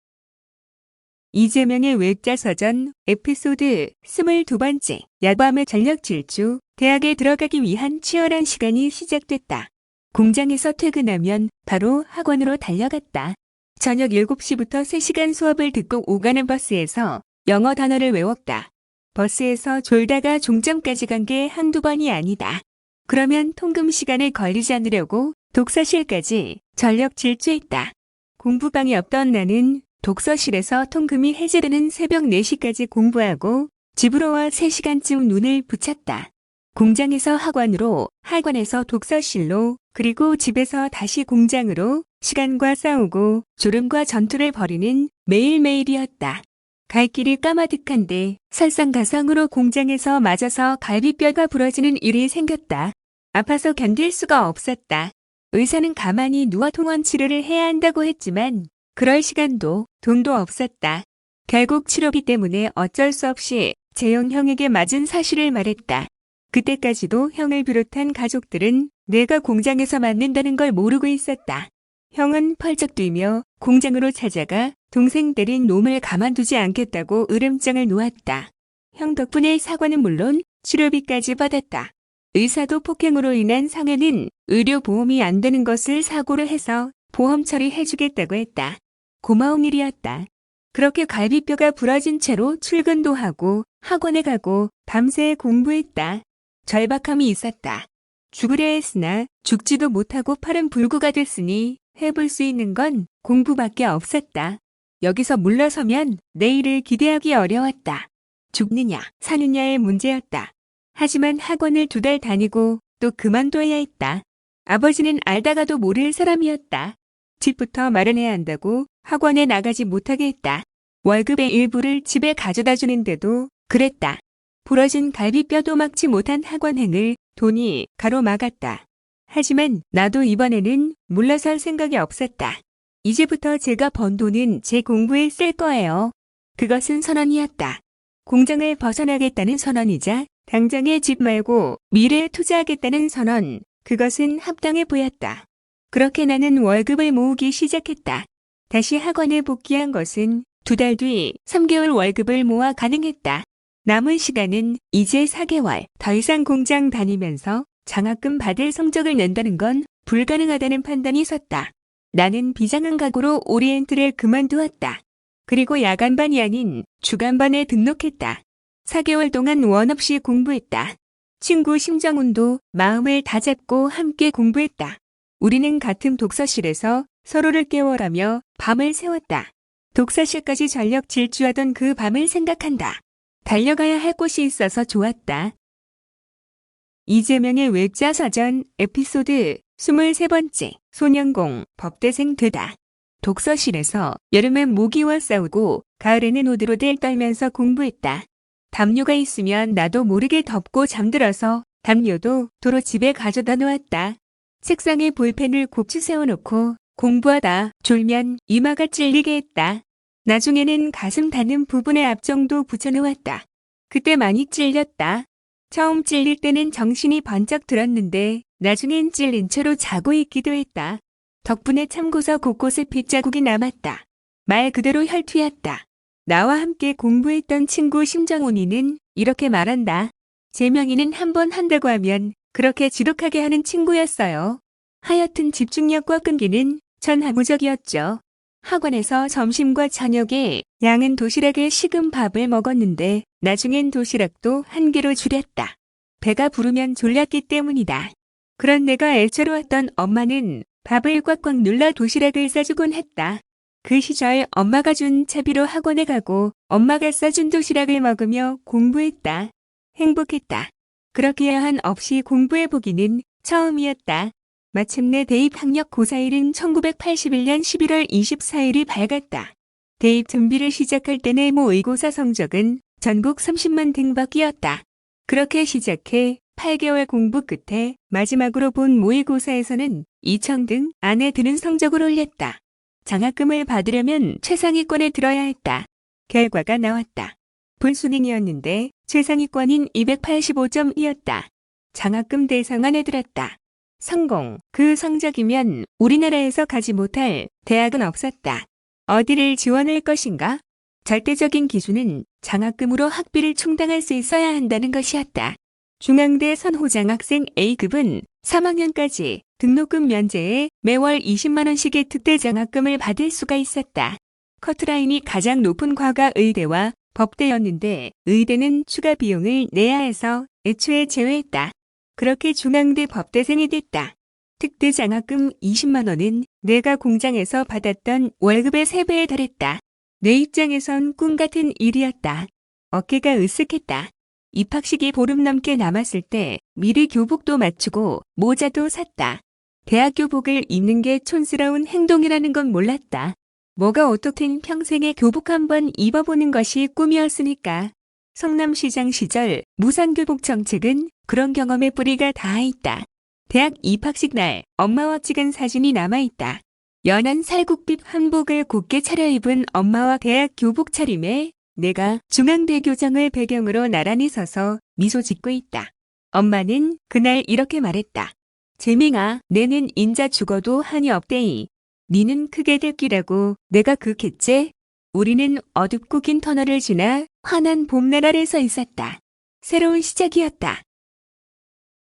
이재명의 외자서전 에피소드 22번째. 야밤의 전력 질주. 대학에 들어가기 위한 치열한 시간이 시작됐다. 공장에서 퇴근하면 바로 학원으로 달려갔다. 저녁 7시부터 3시간 수업을 듣고 오가는 버스에서 영어 단어를 외웠다. 버스에서 졸다가 종점까지 간 게 한두 번이 아니다. 그러면 통금 시간에 걸리지 않으려고 독서실까지 전력 질주했다. 공부방이 없던 나는 독서실에서 통금이 해제되는 새벽 4시까지 공부하고 집으로 와 3시간쯤 눈을 붙였다. 공장에서 학원으로, 학원에서 독서실로, 그리고 집에서 다시 공장으로 시간과 싸우고 졸음과 전투를 벌이는 매일매일이었다. 갈 길이 까마득한데 설상가상으로 공장에서 맞아서 갈비뼈가 부러지는 일이 생겼다. 아파서 견딜 수가 없었다. 의사는 가만히 누워 통원 치료를 해야 한다고 했지만 그럴 시간도 돈도 없었다. 결국 치료비 때문에 어쩔 수 없이 재영 형에게 맞은 사실을 말했다. 그때까지도 형을 비롯한 가족들은 내가 공장에서 맞는다는 걸 모르고 있었다. 형은 펄쩍 뛰며 공장으로 찾아가 동생 때린 놈을 가만두지 않겠다고 으름장을 놓았다. 형 덕분에 사과는 물론 치료비까지 받았다. 의사도 폭행으로 인한 상해는 의료보험이 안 되는 것을 사고를 해서 보험 처리해주겠다고 했다. 고마운 일이었다. 그렇게 갈비뼈가 부러진 채로 출근도 하고 학원에 가고 밤새 공부했다. 절박함이 있었다. 죽으려 했으나 죽지도 못하고 팔은 불구가 됐으니 해볼 수 있는 건 공부밖에 없었다. 여기서 물러서면 내일을 기대하기 어려웠다. 죽느냐 사느냐의 문제였다. 하지만 학원을 2달 다니고 또 그만둬야 했다. 아버지는 알다가도 모를 사람이었다. 집부터 마련해야 한다고 학원에 나가지 못하게 했다. 월급의 일부를 집에 가져다 주는데도 그랬다. 부러진 갈비뼈도 막지 못한 학원행을 돈이 가로막았다. 하지만 나도 이번에는 물러설 생각이 없었다. 이제부터 제가 번 돈은 제 공부에 쓸 거예요. 그것은 선언이었다. 공장을 벗어나겠다는 선언이자 당장의 집 말고 미래에 투자하겠다는 선언. 그것은 합당해 보였다. 그렇게 나는 월급을 모으기 시작했다. 다시 학원에 복귀한 것은 2달 뒤 3개월 월급을 모아 가능했다. 남은 시간은 이제 4개월. 더 이상 공장 다니면서 장학금 받을 성적을 낸다는 건 불가능하다는 판단이 섰다. 나는 비장한 각오로 오리엔트를 그만두었다. 그리고 야간반이 아닌 주간반에 등록했다. 4개월 동안 원 없이 공부했다. 친구 심정훈도 마음을 다잡고 함께 공부했다. 우리는 같은 독서실에서 서로를 깨워라며 밤을 새웠다. 독서실까지 전력 질주하던 그 밤을 생각한다. 달려가야 할 곳이 있어서 좋았다. 이재명의 외자 사전 에피소드 23번째 소년공 법대생 되다. 독서실에서 여름엔 모기와 싸우고 가을에는 오드로들 떨면서 공부했다. 담요가 있으면 나도 모르게 덮고 잠들어서 담요도 도로 집에 가져다 놓았다. 책상에 볼펜을 곱게 세워놓고 공부하다 졸면 이마가 찔리게 했다. 나중에는 가슴 닿는 부분에 앞정도 붙여놓았다. 그때 많이 찔렸다. 처음 찔릴 때는 정신이 번쩍 들었는데 나중엔 찔린 채로 자고 있기도 했다. 덕분에 참고서 곳곳에 핏자국이 남았다. 말 그대로 혈투였다. 나와 함께 공부했던 친구 심정훈이는 이렇게 말한다. 재명이는 한 번 한다고 하면 그렇게 지독하게 하는 친구였어요. 하여튼 집중력과 끈기는 천하무적이었죠. 학원에서 점심과 저녁에 양은 도시락에 식은 밥을 먹었는데 나중엔 도시락도 1개로 줄였다. 배가 부르면 졸렸기 때문이다. 그런 내가 애처로웠던 엄마는 밥을 꽉꽉 눌러 도시락을 싸주곤 했다. 그 시절 엄마가 준 차비로 학원에 가고 엄마가 싸준 도시락을 먹으며 공부했다. 행복했다. 그렇게 야한 없이 공부해보기는 처음이었다. 마침내 대입 학력 고사일은 1981년 11월 24일이 밝았다. 대입 준비를 시작할 때 내 모의고사 성적은 전국 30만 등밖이었다. 그렇게 시작해 8개월 공부 끝에 마지막으로 본 모의고사에서는 2000등 안에 드는 성적을 올렸다. 장학금을 받으려면 최상위권에 들어야 했다. 결과가 나왔다. 불순인이었는데 최상위권인 285점이었다. 장학금 대상 안에 들었다. 성공. 그 성적이면 우리나라에서 가지 못할 대학은 없었다. 어디를 지원할 것인가? 절대적인 기준은 장학금으로 학비를 충당할 수 있어야 한다는 것이었다. 중앙대 선호장학생 A급은 3학년까지 등록금 면제에 매월 20만 원씩의 특대 장학금을 받을 수가 있었다. 커트라인이 가장 높은 과가 의대와 법대였는데 의대는 추가 비용을 내야 해서 애초에 제외했다. 그렇게 중앙대 법대생이 됐다. 특대 장학금 20만 원은 내가 공장에서 받았던 월급의 3배에 달했다. 내 입장에선 꿈 같은 일이었다. 어깨가 으쓱했다. 입학식이 보름 넘게 남았을 때 미리 교복도 맞추고 모자도 샀다. 대학 교복을 입는 게 촌스러운 행동이라는 건 몰랐다. 뭐가 어떻든 평생에 교복 한번 입어보는 것이 꿈이었으니까. 성남시장 시절 무상교복 정책은 그런 경험의 뿌리가 닿아있다. 대학 입학식 날 엄마와 찍은 사진이 남아있다. 연한 살국빛 한복을 곱게 차려입은 엄마와 대학 교복 차림에 내가 중앙대 교정을 배경으로 나란히 서서 미소 짓고 있다. 엄마는 그날 이렇게 말했다. 재밍아, 내는 인자 죽어도 한이 없대이. 니는 크게 될기라고 내가 그겠제? 우리는 어둡고 긴 터널을 지나 환한 봄나라에 서 있었다. 새로운 시작이었다.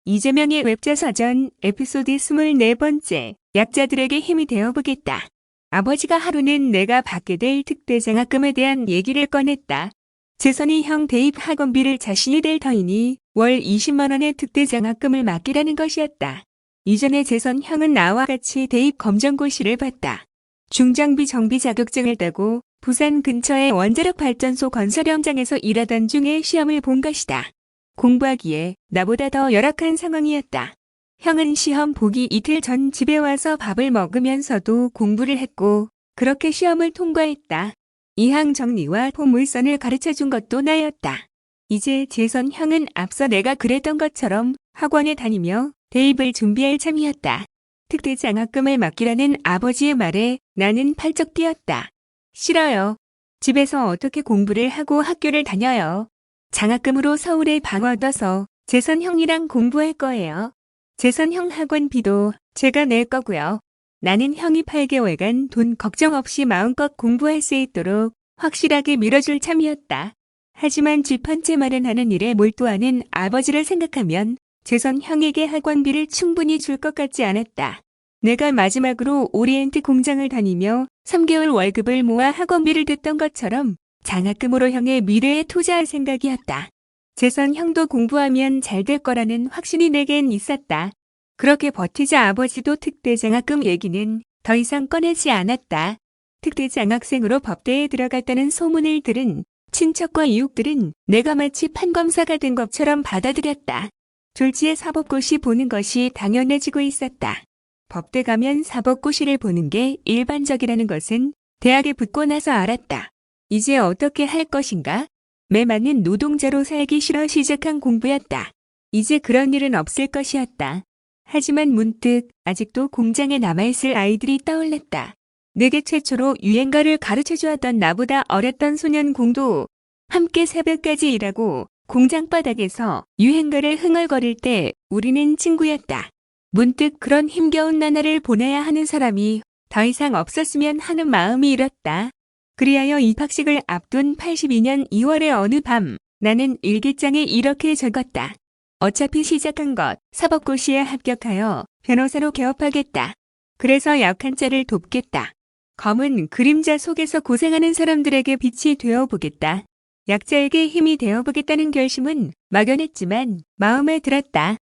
이재명의 웹자서전 에피소드 24번째, 약자들에게 힘이 되어보겠다. 아버지가 하루는 내가 받게 될 특대장학금에 대한 얘기를 꺼냈다. 재선이 형 대입 학원비를 자신이 될 터이니 월 20만 원의 특대장학금을 맡기라는 것이었다. 이전에 재선 형은 나와 같이 대입 검정고시를 봤다. 중장비 정비 자격증을 따고 부산 근처의 원자력 발전소 건설 현장에서 일하던 중에 시험을 본 것이다. 공부하기에 나보다 더 열악한 상황이었다. 형은 시험 보기 이틀 전 집에 와서 밥을 먹으면서도 공부를 했고 그렇게 시험을 통과했다. 이항 정리와 포물선을 가르쳐준 것도 나였다. 이제 재선 형은 앞서 내가 그랬던 것처럼 학원에 다니며 대입을 준비할 참이었다. 특대장학금을 맡기라는 아버지의 말에 나는 팔쩍 뛰었다. 싫어요. 집에서 어떻게 공부를 하고 학교를 다녀요. 장학금으로 서울에 방 얻어서 재선 형이랑 공부할 거예요. 재선 형 학원비도 제가 낼 거고요. 나는 형이 8개월간 돈 걱정 없이 마음껏 공부할 수 있도록 확실하게 밀어줄 참이었다. 하지만 집 한 채 마련하는 일에 몰두하는 아버지를 생각하면 재선 형에게 학원비를 충분히 줄 것 같지 않았다. 내가 마지막으로 오리엔트 공장을 다니며 3개월 월급을 모아 학원비를 냈던 것처럼 장학금으로 형의 미래에 투자할 생각이었다. 재선 형도 공부하면 잘 될 거라는 확신이 내겐 있었다. 그렇게 버티자 아버지도 특대장학금 얘기는 더 이상 꺼내지 않았다. 특대장학생으로 법대에 들어갔다는 소문을 들은 친척과 이웃들은 내가 마치 판검사가 된 것처럼 받아들였다. 졸지에 사법고시 보는 것이 당연해지고 있었다. 법대 가면 사법고시를 보는 게 일반적이라는 것은 대학에 붙고 나서 알았다. 이제 어떻게 할 것인가? 매 맞는 노동자로 살기 싫어 시작한 공부였다. 이제 그런 일은 없을 것이었다. 하지만 문득 아직도 공장에 남아있을 아이들이 떠올랐다. 내게 최초로 유행가를 가르쳐주었던 나보다 어렸던 소년공도 함께 새벽까지 일하고 공장 바닥에서 유행가를 흥얼거릴 때 우리는 친구였다. 문득 그런 힘겨운 나날을 보내야 하는 사람이 더 이상 없었으면 하는 마음이 일었다. 그리하여 입학식을 앞둔 82년 2월의 어느 밤 나는 일기장에 이렇게 적었다. 어차피 시작한 것, 사법고시에 합격하여 변호사로 개업하겠다. 그래서 약한 자를 돕겠다. 검은 그림자 속에서 고생하는 사람들에게 빛이 되어보겠다. 약자에게 힘이 되어보겠다는 결심은 막연했지만 마음에 들었다.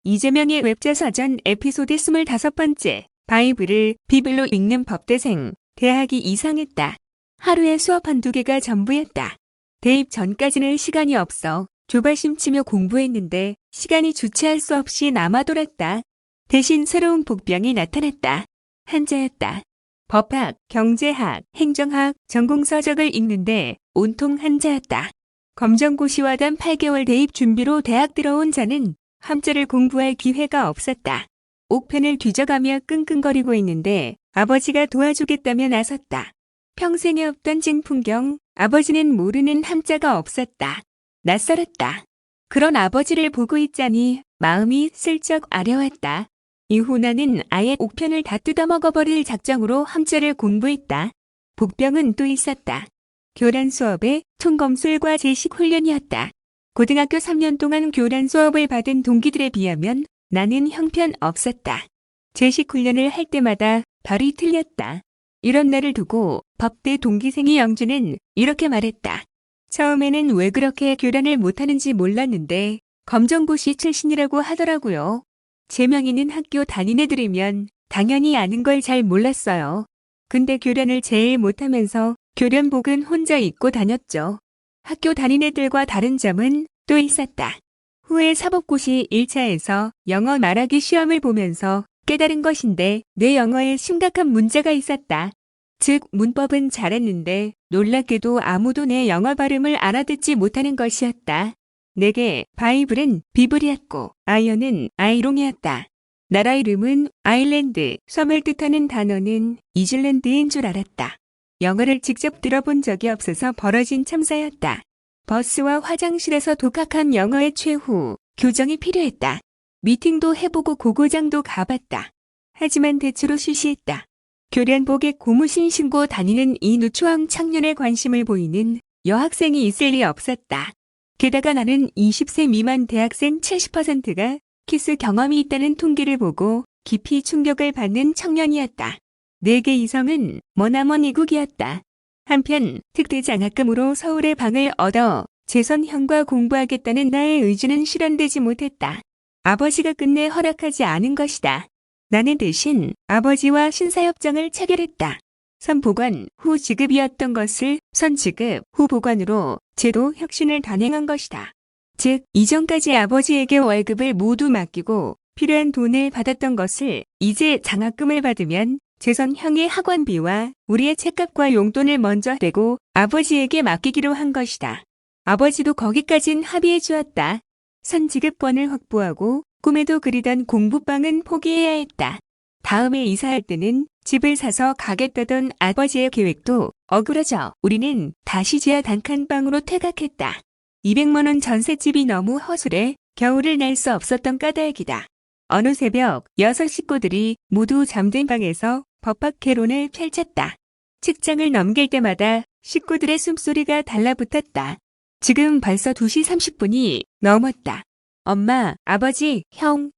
이재명의 웹자서전 에피소드 25번째, 바이블을 비블로 읽는 법대생, 대학이 이상했다. 하루에 수업 한두 개가 전부였다. 대입 전까지는 시간이 없어 조바심 치며 공부했는데 시간이 주체할 수 없이 남아돌았다. 대신 새로운 복병이 나타났다. 한자였다. 법학, 경제학, 행정학, 전공서적을 읽는데 온통 한자였다. 검정고시와 단 8개월 대입 준비로 대학 들어온 자는 함자를 공부할 기회가 없었다. 옥편을 뒤져가며 끙끙거리고 있는데 아버지가 도와주겠다며 나섰다. 평생에 없던 찡풍경, 아버지는 모르는 함자가 없었다. 낯설었다. 그런 아버지를 보고 있자니 마음이 슬쩍 아려왔다. 이후 나는 아예 옥편을 다 뜯어먹어버릴 작정으로 함자를 공부했다. 복병은 또 있었다. 교란 수업에 총검술과 제식 훈련이었다. 고등학교 3년 동안 교란 수업을 받은 동기들에 비하면 나는 형편없었다. 제식 훈련을 할 때마다 발이 틀렸다. 이런 날을 두고 법대 동기생이 영주는 이렇게 말했다. 처음에는 왜 그렇게 교란을 못하는지 몰랐는데 검정고시 출신이라고 하더라고요. 제명이는 학교 다닌 애들이면 당연히 아는 걸 잘 몰랐어요. 근데 교란을 제일 못하면서 교련복은 혼자 입고 다녔죠. 학교 다닌 애들과 다른 점은 또 있었다. 후에 사법고시 1차에서 영어 말하기 시험을 보면서 깨달은 것인데 내 영어에 심각한 문제가 있었다. 즉 문법은 잘했는데 놀랍게도 아무도 내 영어 발음을 알아듣지 못하는 것이었다. 내게 바이블은 비블이었고 아이언은 아이롱이었다. 나라 이름은 아일랜드, 섬을 뜻하는 단어는 이즐랜드인 줄 알았다. 영어를 직접 들어본 적이 없어서 벌어진 참사였다. 버스와 화장실에서 독학한 영어의 최후 교정이 필요했다. 미팅도 해보고 고고장도 가봤다. 하지만 대체로 쉬쉬했다. 교련복에 고무신 신고 다니는 이 누추한 청년의 관심을 보이는 여학생이 있을 리 없었다. 게다가 나는 20세 미만 대학생 70%가 키스 경험이 있다는 통계를 보고 깊이 충격을 받는 청년이었다. 내게 이성은 머나먼 이국이었다. 한편 특대 장학금으로 서울에 방을 얻어 재선형과 공부하겠다는 나의 의지는 실현되지 못했다. 아버지가 끝내 허락하지 않은 것이다. 나는 대신 아버지와 신사협정을 체결했다. 선보관 후 지급이었던 것을 선지급 후 보관으로 제도 혁신을 단행한 것이다. 즉 이전까지 아버지에게 월급을 모두 맡기고 필요한 돈을 받았던 것을 이제 장학금을 받으면 재선형의 학원비와 우리의 책값과 용돈을 먼저 내고 아버지에게 맡기기로 한 것이다. 아버지도 거기까진 합의해 주었다. 선지급권을 확보하고 꿈에도 그리던 공부방은 포기해야 했다. 다음에 이사할 때는 집을 사서 가겠다던 아버지의 계획도 어그러져 우리는 다시 지하 단칸방으로 퇴각했다. 200만 원 전셋집이 너무 허술해 겨울을 날 수 없었던 까닭이다. 어느 새벽 6 식구들이 모두 잠든 방에서 법학 개론을 펼쳤다. 책장을 넘길 때마다 식구들의 숨소리가 달라붙었다. 지금 벌써 2시 30분이 넘었다. 엄마, 아버지, 형,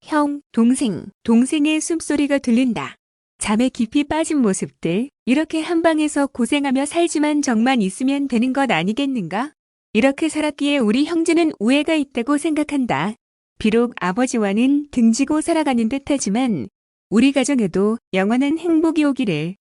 동생의 숨소리가 들린다. 잠에 깊이 빠진 모습들, 이렇게 한 방에서 고생하며 살지만 정만 있으면 되는 것 아니겠는가? 이렇게 살았기에 우리 형제는 우애가 있다고 생각한다. 비록 아버지와는 등지고 살아가는 듯하지만 우리 가정에도 영원한 행복이 오기를.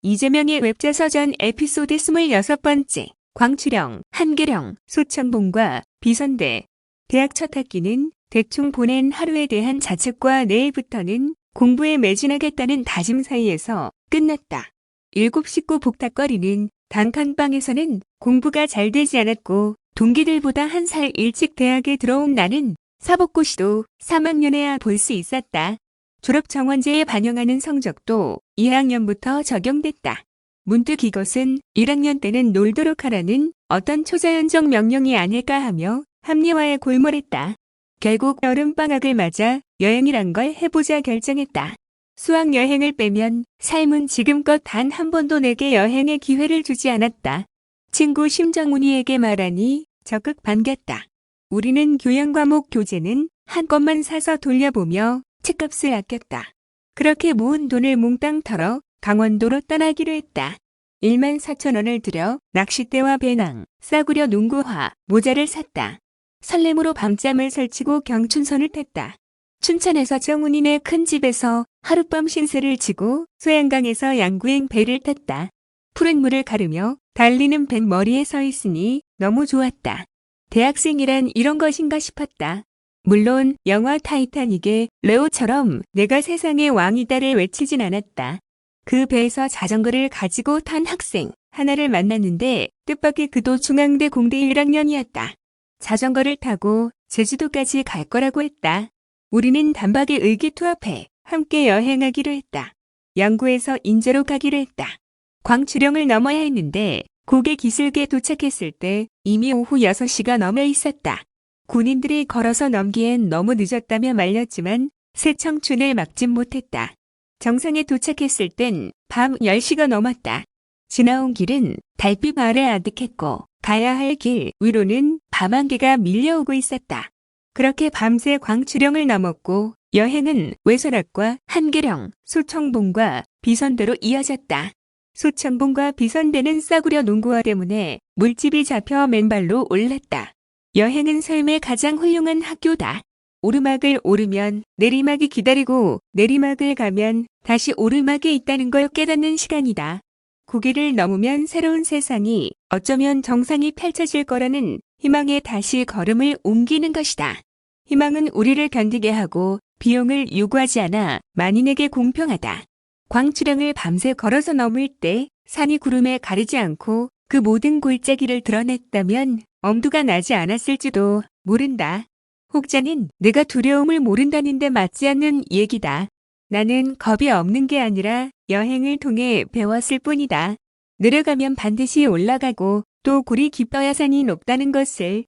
이재명의 웹자서전 에피소드 26번째. 광추령, 한계령, 소천봉과 비선대. 대학 첫 학기는 대충 보낸 하루에 대한 자책과 내일부터는 공부에 매진하겠다는 다짐 사이에서 끝났다. 7 식구 복탁거리는 단칸방에서는 공부가 잘 되지 않았고 동기들보다 1살 일찍 대학에 들어온 나는 사법고시도 3학년에야 볼 수 있었다. 졸업 정원제에 반영하는 성적도 2학년부터 적용됐다. 문득 이것은 1학년 때는 놀도록 하라는 어떤 초자연적 명령이 아닐까 하며 합리화에 골몰했다. 결국 여름방학을 맞아 여행이란 걸 해보자 결정했다. 수학여행을 빼면 삶은 지금껏 단 한 번도 내게 여행의 기회를 주지 않았다. 친구 심정훈이에게 말하니 적극 반겼다. 우리는 교양과목 교재는 한권만 사서 돌려보며 책값을 아꼈다. 그렇게 모은 돈을 몽땅 털어 강원도로 떠나기로 했다. 14,000원을 들여 낚싯대와 배낭, 싸구려 농구화, 모자를 샀다. 설렘으로 밤잠을 설치고 경춘선을 탔다. 춘천에서 정훈이네 큰 집에서 하룻밤 신세를 지고 소양강에서 양구행 배를 탔다. 푸른 물을 가르며 달리는 배 머리에 서 있으니 너무 좋았다. 대학생이란 이런 것인가 싶었다. 물론 영화 타이타닉의 레오처럼 내가 세상의 왕이다를 외치진 않았다. 그 배에서 자전거를 가지고 탄 학생 하나를 만났는데 뜻밖의 그도 중앙대 공대 1학년이었다. 자전거를 타고 제주도까지 갈 거라고 했다. 우리는 단박에 의기투합해 함께 여행하기로 했다. 양구에서 인제로 가기로 했다. 광추령을 넘어야 했는데 고개 기슭에 도착했을 때 이미 오후 6시가 넘어 있었다. 군인들이 걸어서 넘기엔 너무 늦었다며 말렸지만 새 청춘을 막진 못했다. 정상에 도착했을 땐 밤 10시가 넘었다. 지나온 길은 달빛 아래 아득했고 가야 할 길 위로는 밤안개가 밀려오고 있었다. 그렇게 밤새 광추령을 넘었고 여행은 외설악과 한계령, 소청봉과 비선대로 이어졌다. 소청봉과 비선대는 싸구려 농구화 때문에 물집이 잡혀 맨발로 올랐다. 여행은 삶의 가장 훌륭한 학교다. 오르막을 오르면 내리막이 기다리고 내리막을 가면 다시 오르막에 있다는 걸 깨닫는 시간이다. 고개를 넘으면 새로운 세상이 어쩌면 정상이 펼쳐질 거라는 희망에 다시 걸음을 옮기는 것이다. 희망은 우리를 견디게 하고 비용을 요구하지 않아 만인에게 공평하다. 광추령을 밤새 걸어서 넘을 때 산이 구름에 가리지 않고 그 모든 골짜기를 드러냈다면 엄두가 나지 않았을지도 모른다. 혹자는 내가 두려움을 모른다는 데 맞지 않는 얘기다. 나는 겁이 없는 게 아니라 여행을 통해 배웠을 뿐이다. 내려가면 반드시 올라가고 또 골이 깊어야 산이 높다는 것을.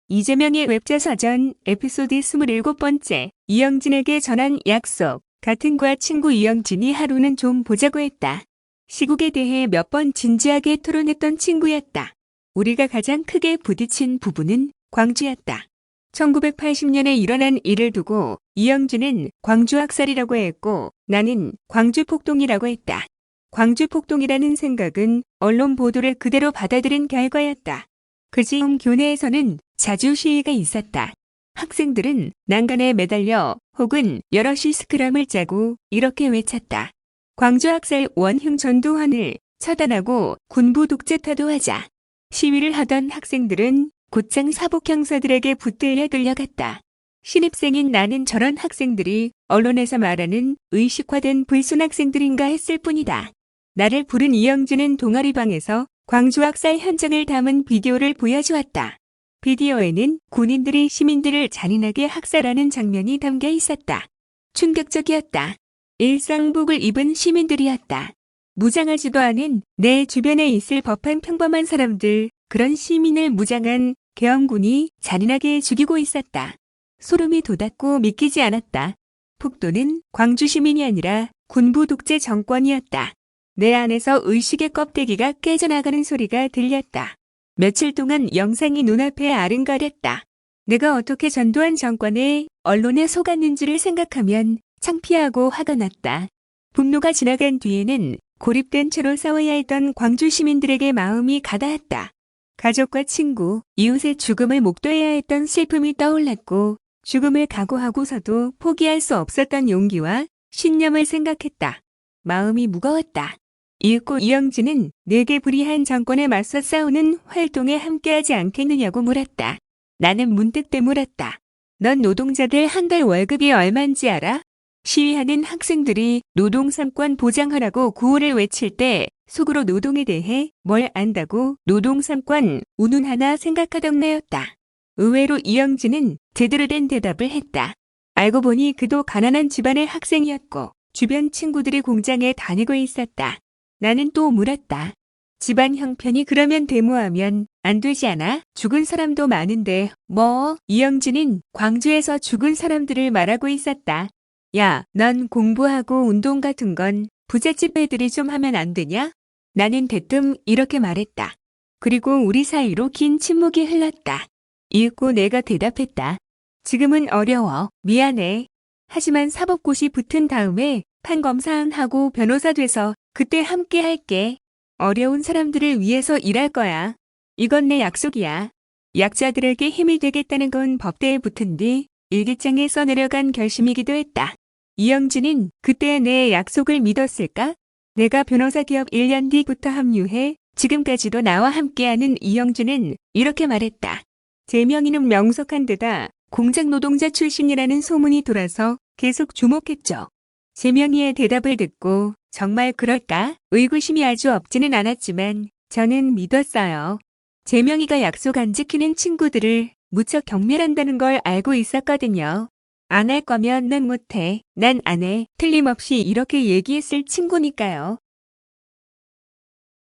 이재명의 웹자서전 에피소드 27번째. 이영진에게 전한 약속. 같은 과 친구 이영진이 하루는 좀 보자고 했다. 시국에 대해 몇 번 진지하게 토론했던 친구였다. 우리가 가장 크게 부딪힌 부분은 광주였다. 1980년에 일어난 일을 두고 이영진은 광주 학살이라고 했고 나는 광주 폭동이라고 했다. 광주 폭동이라는 생각은 언론 보도를 그대로 받아들인 결과였다. 그 즈음 교내에서는 자주 시위가 있었다. 학생들은 난간에 매달려 혹은 여럿이 스크럼을 짜고 이렇게 외쳤다. 광주 학살 원흉 전두환을 처단하고 군부 독재 타도하자. 시위를 하던 학생들은 곧장 사복 형사들에게 붙들려 들려갔다. 신입생인 나는 저런 학생들이 언론에서 말하는 의식화된 불순 학생들인가 했을 뿐이다. 나를 부른 이영진은 동아리방에서 광주 학살 현장을 담은 비디오를 보여주었다. 비디오에는 군인들이 시민들을 잔인하게 학살하는 장면이 담겨 있었다. 충격적이었다. 일상복을 입은 시민들이었다. 무장하지도 않은 내 주변에 있을 법한 평범한 사람들, 그런 시민을 무장한 계엄군이 잔인하게 죽이고 있었다. 소름이 돋았고 믿기지 않았다. 폭도는 광주 시민이 아니라 군부 독재 정권이었다. 내 안에서 의식의 껍데기가 깨져나가는 소리가 들렸다. 며칠 동안 영상이 눈앞에 아른거렸다. 내가 어떻게 전두환 정권의 언론에 속았는지를 생각하면 창피하고 화가 났다. 분노가 지나간 뒤에는 고립된 채로 싸워야 했던 광주 시민들에게 마음이 가다했다. 가족과 친구, 이웃의 죽음을 목도해야 했던 슬픔이 떠올랐고 죽음을 각오하고서도 포기할 수 없었던 용기와 신념을 생각했다. 마음이 무거웠다. 이윽고 이영진은 내게 불의한 정권에 맞서 싸우는 활동에 함께하지 않겠느냐고 물었다. 나는 문득 되물었다. 넌 노동자들 한 달 월급이 얼마인지 알아? 시위하는 학생들이 노동 3권 보장하라고 구호를 외칠 때 속으로 노동에 대해 뭘 안다고 노동 3권 운운하나 생각하던 내였다. 의외로 이영진은 제대로 된 대답을 했다. 알고 보니 그도 가난한 집안의 학생이었고 주변 친구들이 공장에 다니고 있었다. 나는 또 물었다. 집안 형편이 그러면 데모하면 안 되지 않아? 죽은 사람도 많은데 뭐? 이영진은 광주에서 죽은 사람들을 말하고 있었다. 야, 넌 공부하고 운동 같은 건 부잣집 애들이 좀 하면 안 되냐? 나는 대뜸 이렇게 말했다. 그리고 우리 사이로 긴 침묵이 흘렀다. 이윽고 내가 대답했다. 지금은 어려워. 미안해. 하지만 사법고시 붙은 다음에 판검사하고 변호사 돼서 그때 함께 할게. 어려운 사람들을 위해서 일할 거야. 이건 내 약속이야. 약자들에게 힘이 되겠다는 건 법대에 붙은 뒤 일기장에 써내려간 결심이기도 했다. 이영진은 그때 내 약속을 믿었을까? 내가 변호사 기업 1년 뒤부터 합류해 지금까지도 나와 함께하는 이영진은 이렇게 말했다. 제명의는 명석한 데다 공장 노동자 출신이라는 소문이 돌아서 계속 주목했죠. 제명의의 대답을 듣고 정말 그럴까? 의구심이 아주 없지는 않았지만 저는 믿었어요. 제명의가 약속 안 지키는 친구들을 무척 경멸한다는 걸 알고 있었거든요. 안 할 거면 난 못해. 난 안 해. 틀림없이 이렇게 얘기했을 친구니까요.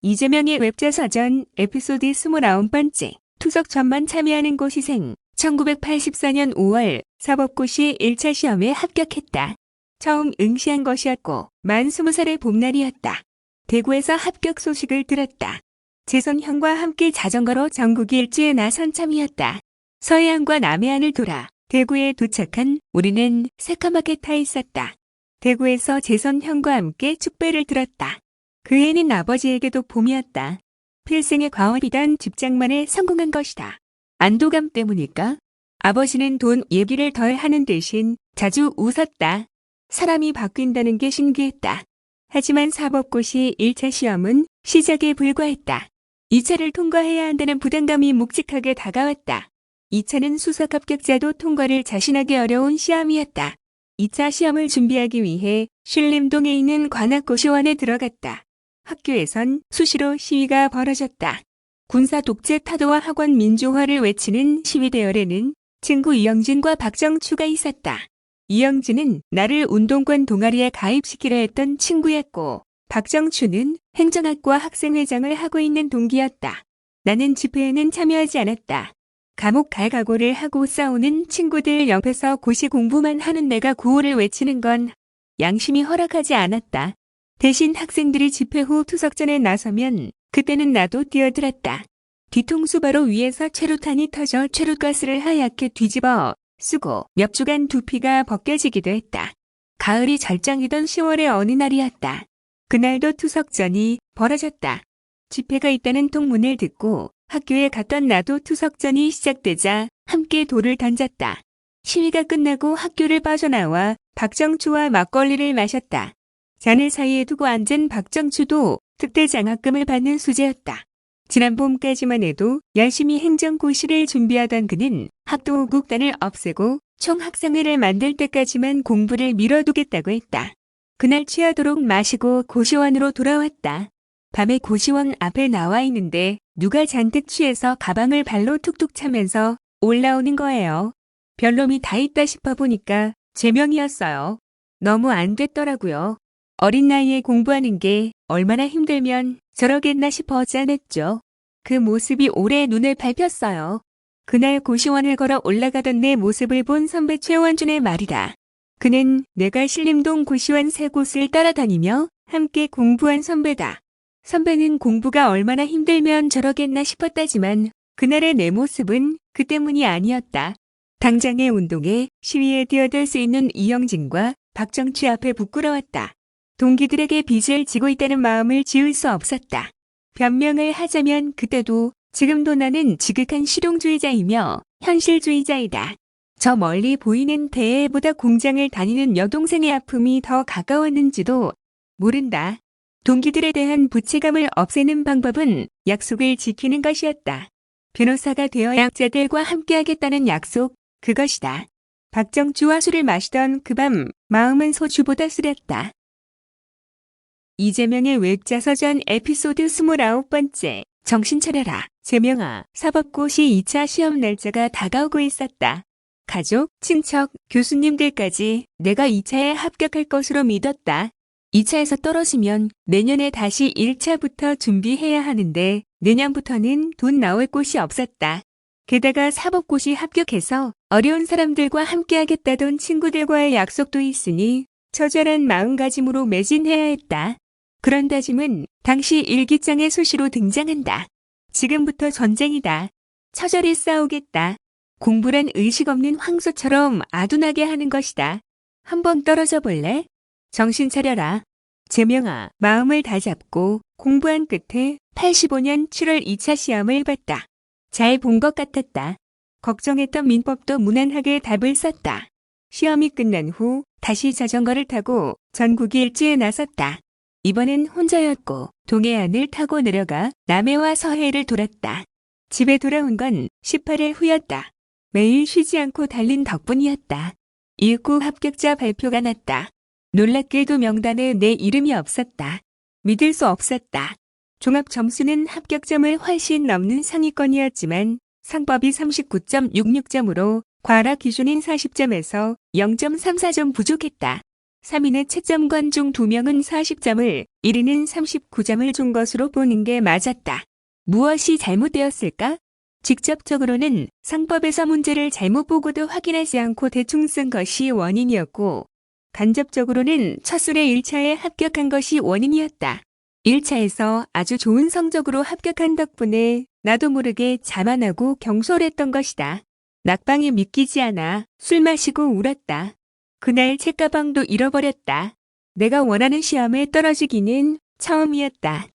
이재명의 웹자서전 에피소드 29번째. 투석 전만 참여하는 고시생. 1984년 5월 사법고시 1차 시험에 합격했다. 처음 응시한 것이었고 만 20살의 봄날이었다. 대구에서 합격 소식을 들었다. 재선형과 함께 자전거로 전국 일주에 나선 참이었다. 서해안과 남해안을 돌아 대구에 도착한 우리는 새까맣게 타 있었다. 대구에서 재선형과 함께 축배를 들었다. 그 해는 아버지에게도 봄이었다. 필생의 과업이던 직장만에 성공한 것이다. 안도감 때문일까? 아버지는 돈 얘기를 덜 하는 대신 자주 웃었다. 사람이 바뀐다는 게 신기했다. 하지만 사법고시 1차 시험은 시작에 불과했다. 2차를 통과해야 한다는 부담감이 묵직하게 다가왔다. 2차는 수석 합격자도 통과를 자신하기 어려운 시험이었다. 2차 시험을 준비하기 위해 신림동에 있는 관악고시원에 들어갔다. 학교에선 수시로 시위가 벌어졌다. 군사 독재 타도와 학원 민주화를 외치는 시위 대열에는 친구 이영진과 박정추가 있었다. 이영진은 나를 운동권 동아리에 가입시키려 했던 친구였고 박정추는 행정학과 학생회장을 하고 있는 동기였다. 나는 집회에는 참여하지 않았다. 감옥 갈 각오를 하고 싸우는 친구들 옆에서 고시 공부만 하는 내가 구호를 외치는 건 양심이 허락하지 않았다. 대신 학생들이 집회 후 투석전에 나서면 그때는 나도 뛰어들었다. 뒤통수 바로 위에서 최루탄이 터져 최루가스를 하얗게 뒤집어 쓰고 몇 주간 두피가 벗겨지기도 했다. 가을이 절정이던 10월의 어느 날이었다. 그날도 투석전이 벌어졌다. 집회가 있다는 통문을 듣고 학교에 갔던 나도 투석전이 시작되자 함께 돌을 던졌다. 시위가 끝나고 학교를 빠져나와 박정추와 막걸리를 마셨다. 잔을 사이에 두고 앉은 박정추도 특대 장학금을 받는 수재였다. 지난 봄까지만 해도 열심히 행정고시를 준비하던 그는 학도국단을 없애고 총학생회를 만들 때까지만 공부를 미뤄두겠다고 했다. 그날 취하도록 마시고 고시원으로 돌아왔다. 밤에 고시원 앞에 나와 있는데 누가 잔뜩 취해서 가방을 발로 툭툭 차면서 올라오는 거예요. 별놈이 다 있다 싶어 보니까 제 명이었어요. 너무 안 됐더라고요. 어린 나이에 공부하는 게 얼마나 힘들면 저러겠나 싶어 짠했죠. 그 모습이 오래 눈을 밟혔어요. 그날 고시원을 걸어 올라가던 내 모습을 본 선배 최원준의 말이다. 그는 내가 신림동 고시원 3곳을 따라다니며 함께 공부한 선배다. 선배는 공부가 얼마나 힘들면 저러겠나 싶었다지만 그날의 내 모습은 그 때문이 아니었다. 당장의 운동에 시위에 뛰어들 수 있는 이영진과 박정추 앞에 부끄러웠다. 동기들에게 빚을 지고 있다는 마음을 지울 수 없었다. 변명을 하자면 그때도 지금도 나는 지극한 실용주의자이며 현실주의자이다. 저 멀리 보이는 대회보다 공장을 다니는 여동생의 아픔이 더 가까웠는지도 모른다. 동기들에 대한 부채감을 없애는 방법은 약속을 지키는 것이었다. 변호사가 되어 약자들과 함께하겠다는 약속, 그것이다. 박정추와 술을 마시던 그 밤 마음은 소주보다 쓰렸다. 이재명의 외자서전 에피소드 29번째. 정신 차려라. 재명아, 사법고시 2차 시험 날짜가 다가오고 있었다. 가족, 친척, 교수님들까지 내가 2차에 합격할 것으로 믿었다. 2차에서 떨어지면 내년에 다시 1차부터 준비해야 하는데 내년부터는 돈 나올 곳이 없었다. 게다가 사법고시 합격해서 어려운 사람들과 함께하겠다던 친구들과의 약속도 있으니 처절한 마음가짐으로 매진해야 했다. 그런 다짐은 당시 일기장의 수시로 등장한다. 지금부터 전쟁이다. 처절히 싸우겠다. 공부란 의식 없는 황소처럼 아둔하게 하는 것이다. 한번 떨어져 볼래? 정신 차려라. 재명아, 마음을 다잡고 공부한 끝에 85년 7월 2차 시험을 봤다. 잘 본 것 같았다. 걱정했던 민법도 무난하게 답을 썼다. 시험이 끝난 후 다시 자전거를 타고 전국 일지에 나섰다. 이번엔 혼자였고 동해안을 타고 내려가 남해와 서해를 돌았다. 집에 돌아온 건 18일 후였다. 매일 쉬지 않고 달린 덕분이었다. 1구 합격자 발표가 났다. 놀랍게도 명단에 내 이름이 없었다. 믿을 수 없었다. 종합 점수는 합격점을 훨씬 넘는 상위권이었지만 상법이 39.66점으로 과락 기준인 40점에서 0.34점 부족했다. 3위는 채점관 중 2명은 40점을, 1위는 39점을 준 것으로 보는 게 맞았다. 무엇이 잘못되었을까? 직접적으로는 상법에서 문제를 잘못 보고도 확인하지 않고 대충 쓴 것이 원인이었고, 간접적으로는 첫술에 1차에 합격한 것이 원인이었다. 1차에서 아주 좋은 성적으로 합격한 덕분에 나도 모르게 자만하고 경솔했던 것이다. 낙방이 믿기지 않아 술 마시고 울었다. 그날 책가방도 잃어버렸다. 내가 원하는 시험에 떨어지기는 처음이었다.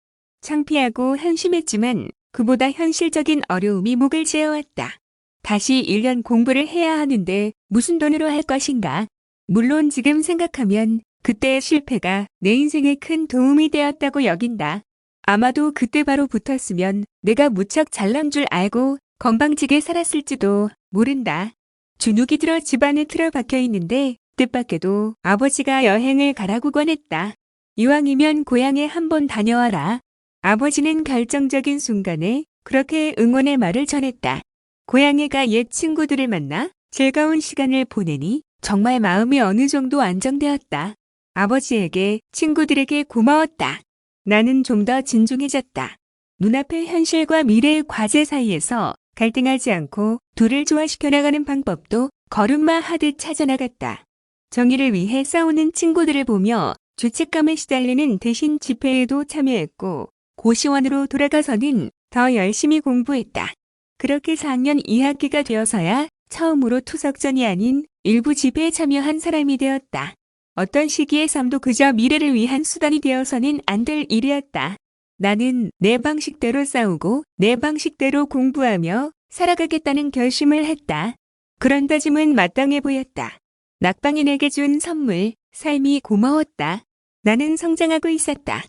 창피하고 한심했지만 그보다 현실적인 어려움이 목을 죄어왔다. 다시 1년 공부를 해야 하는데 무슨 돈으로 할 것인가? 물론 지금 생각하면 그때의 실패가 내 인생에 큰 도움이 되었다고 여긴다. 아마도 그때 바로 붙었으면 내가 무척 잘난 줄 알고 건방지게 살았을지도 모른다. 주눅이 들어 집안에 틀어박혀 있는데 뜻밖에도 아버지가 여행을 가라고 권했다. 이왕이면 고향에 한번 다녀와라. 아버지는 결정적인 순간에 그렇게 응원의 말을 전했다. 고향에 가 옛 친구들을 만나 즐거운 시간을 보내니 정말 마음이 어느 정도 안정되었다. 아버지에게, 친구들에게 고마웠다. 나는 좀 더 진중해졌다. 눈앞의 현실과 미래의 과제 사이에서 갈등하지 않고 둘을 조화시켜 나가는 방법도 걸음마 하듯 찾아나갔다. 정의를 위해 싸우는 친구들을 보며 죄책감에 시달리는 대신 집회에도 참여했고 고시원으로 돌아가서는 더 열심히 공부했다. 그렇게 4학년 2학기가 되어서야 처음으로 투석전이 아닌 일부 집회에 참여한 사람이 되었다. 어떤 시기의 삶도 그저 미래를 위한 수단이 되어서는 안 될 일이었다. 나는 내 방식대로 싸우고 내 방식대로 공부하며 살아가겠다는 결심을 했다. 그런 다짐은 마땅해 보였다. 낙방이 내게 준 선물, 삶이 고마웠다. 나는 성장하고 있었다.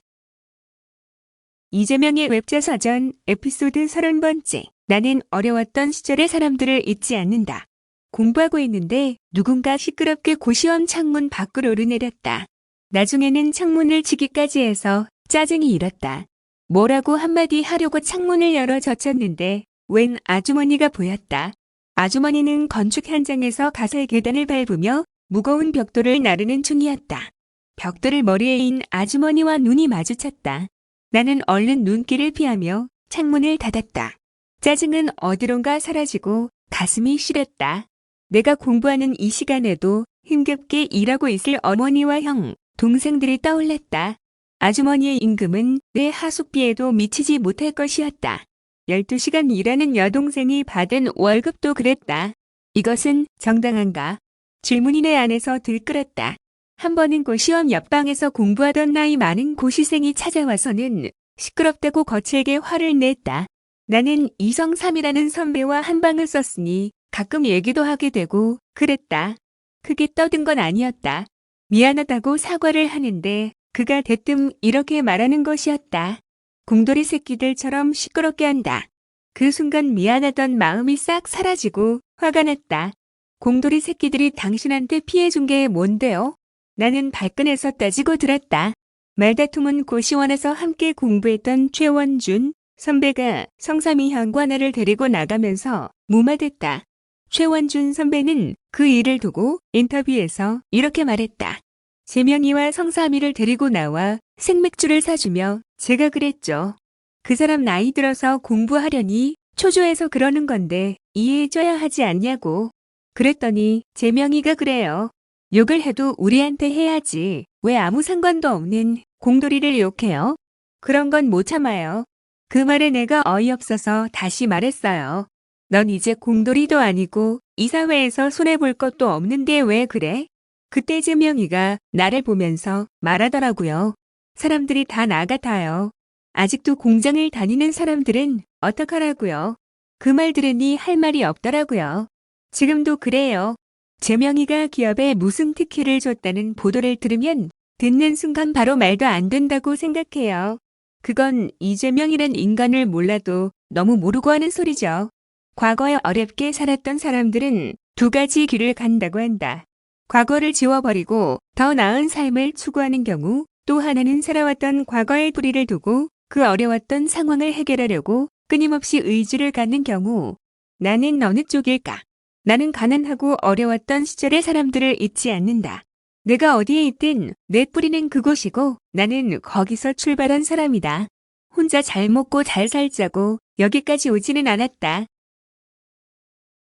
이재명의 웹자서전 에피소드 30번째. 나는 어려웠던 시절의 사람들을 잊지 않는다. 공부하고 있는데 누군가 시끄럽게 고시원 창문 밖으로 오르내렸다. 나중에는 창문을 치기까지 해서 짜증이 일었다. 뭐라고 한마디 하려고 창문을 열어 젖혔는데 웬 아주머니가 보였다. 아주머니는 건축 현장에서 가설 계단을 밟으며 무거운 벽돌을 나르는 중이었다. 벽돌을 머리에 인 아주머니와 눈이 마주쳤다. 나는 얼른 눈길을 피하며 창문을 닫았다. 짜증은 어디론가 사라지고 가슴이 시렸다. 내가 공부하는 이 시간에도 힘겹게 일하고 있을 어머니와 형, 동생들이 떠올랐다. 아주머니의 임금은 내 하숙비에도 미치지 못할 것이었다. 12시간 일하는 여동생이 받은 월급도 그랬다. 이것은 정당한가? 질문이 내 안에서 들끓었다. 한 번은 고시원 옆방에서 공부하던 나이 많은 고시생이 찾아와서는 시끄럽다고 거칠게 화를 냈다. 나는 이성삼이라는 선배와 한 방을 썼으니 가끔 얘기도 하게 되고 그랬다. 크게 떠든 건 아니었다. 미안하다고 사과를 하는데 그가 대뜸 이렇게 말하는 것이었다. 공돌이 새끼들처럼 시끄럽게 한다. 그 순간 미안하던 마음이 싹 사라지고 화가 났다. 공돌이 새끼들이 당신한테 피해준 게 뭔데요? 나는 발끈해서 따지고 들었다. 말다툼은 고시원에서 함께 공부했던 최원준 선배가 성삼이 형과 나를 데리고 나가면서 무마됐다. 최원준 선배는 그 일을 두고 인터뷰에서 이렇게 말했다. 재명이와 성삼이를 데리고 나와 생맥주를 사주며 제가 그랬죠. 그 사람 나이 들어서 공부하려니 초조해서 그러는 건데 이해해줘야 하지 않냐고. 그랬더니 재명이가 그래요. 욕을 해도 우리한테 해야지. 왜 아무 상관도 없는 공돌이를 욕해요? 그런 건 못 참아요. 그 말에 내가 어이없어서 다시 말했어요. 넌 이제 공돌이도 아니고 이 사회에서 손해볼 것도 없는데 왜 그래? 그때 재명이가 나를 보면서 말하더라고요. 사람들이 다 나 같아요. 아직도 공장을 다니는 사람들은 어떡하라고요? 그 말 들으니 할 말이 없더라고요. 지금도 그래요. 재명이가 기업에 무슨 특혜를 줬다는 보도를 들으면 듣는 순간 바로 말도 안 된다고 생각해요. 그건 이재명이란 인간을 몰라도 너무 모르고 하는 소리죠. 과거에 어렵게 살았던 사람들은 두 가지 길을 간다고 한다. 과거를 지워버리고 더 나은 삶을 추구하는 경우, 또 하나는 살아왔던 과거의 뿌리를 두고 그 어려웠던 상황을 해결하려고 끊임없이 의지를 갖는 경우. 나는 어느 쪽일까? 나는 가난하고 어려웠던 시절의 사람들을 잊지 않는다. 내가 어디에 있든 내 뿌리는 그곳이고 나는 거기서 출발한 사람이다. 혼자 잘 먹고 잘 살자고 여기까지 오지는 않았다.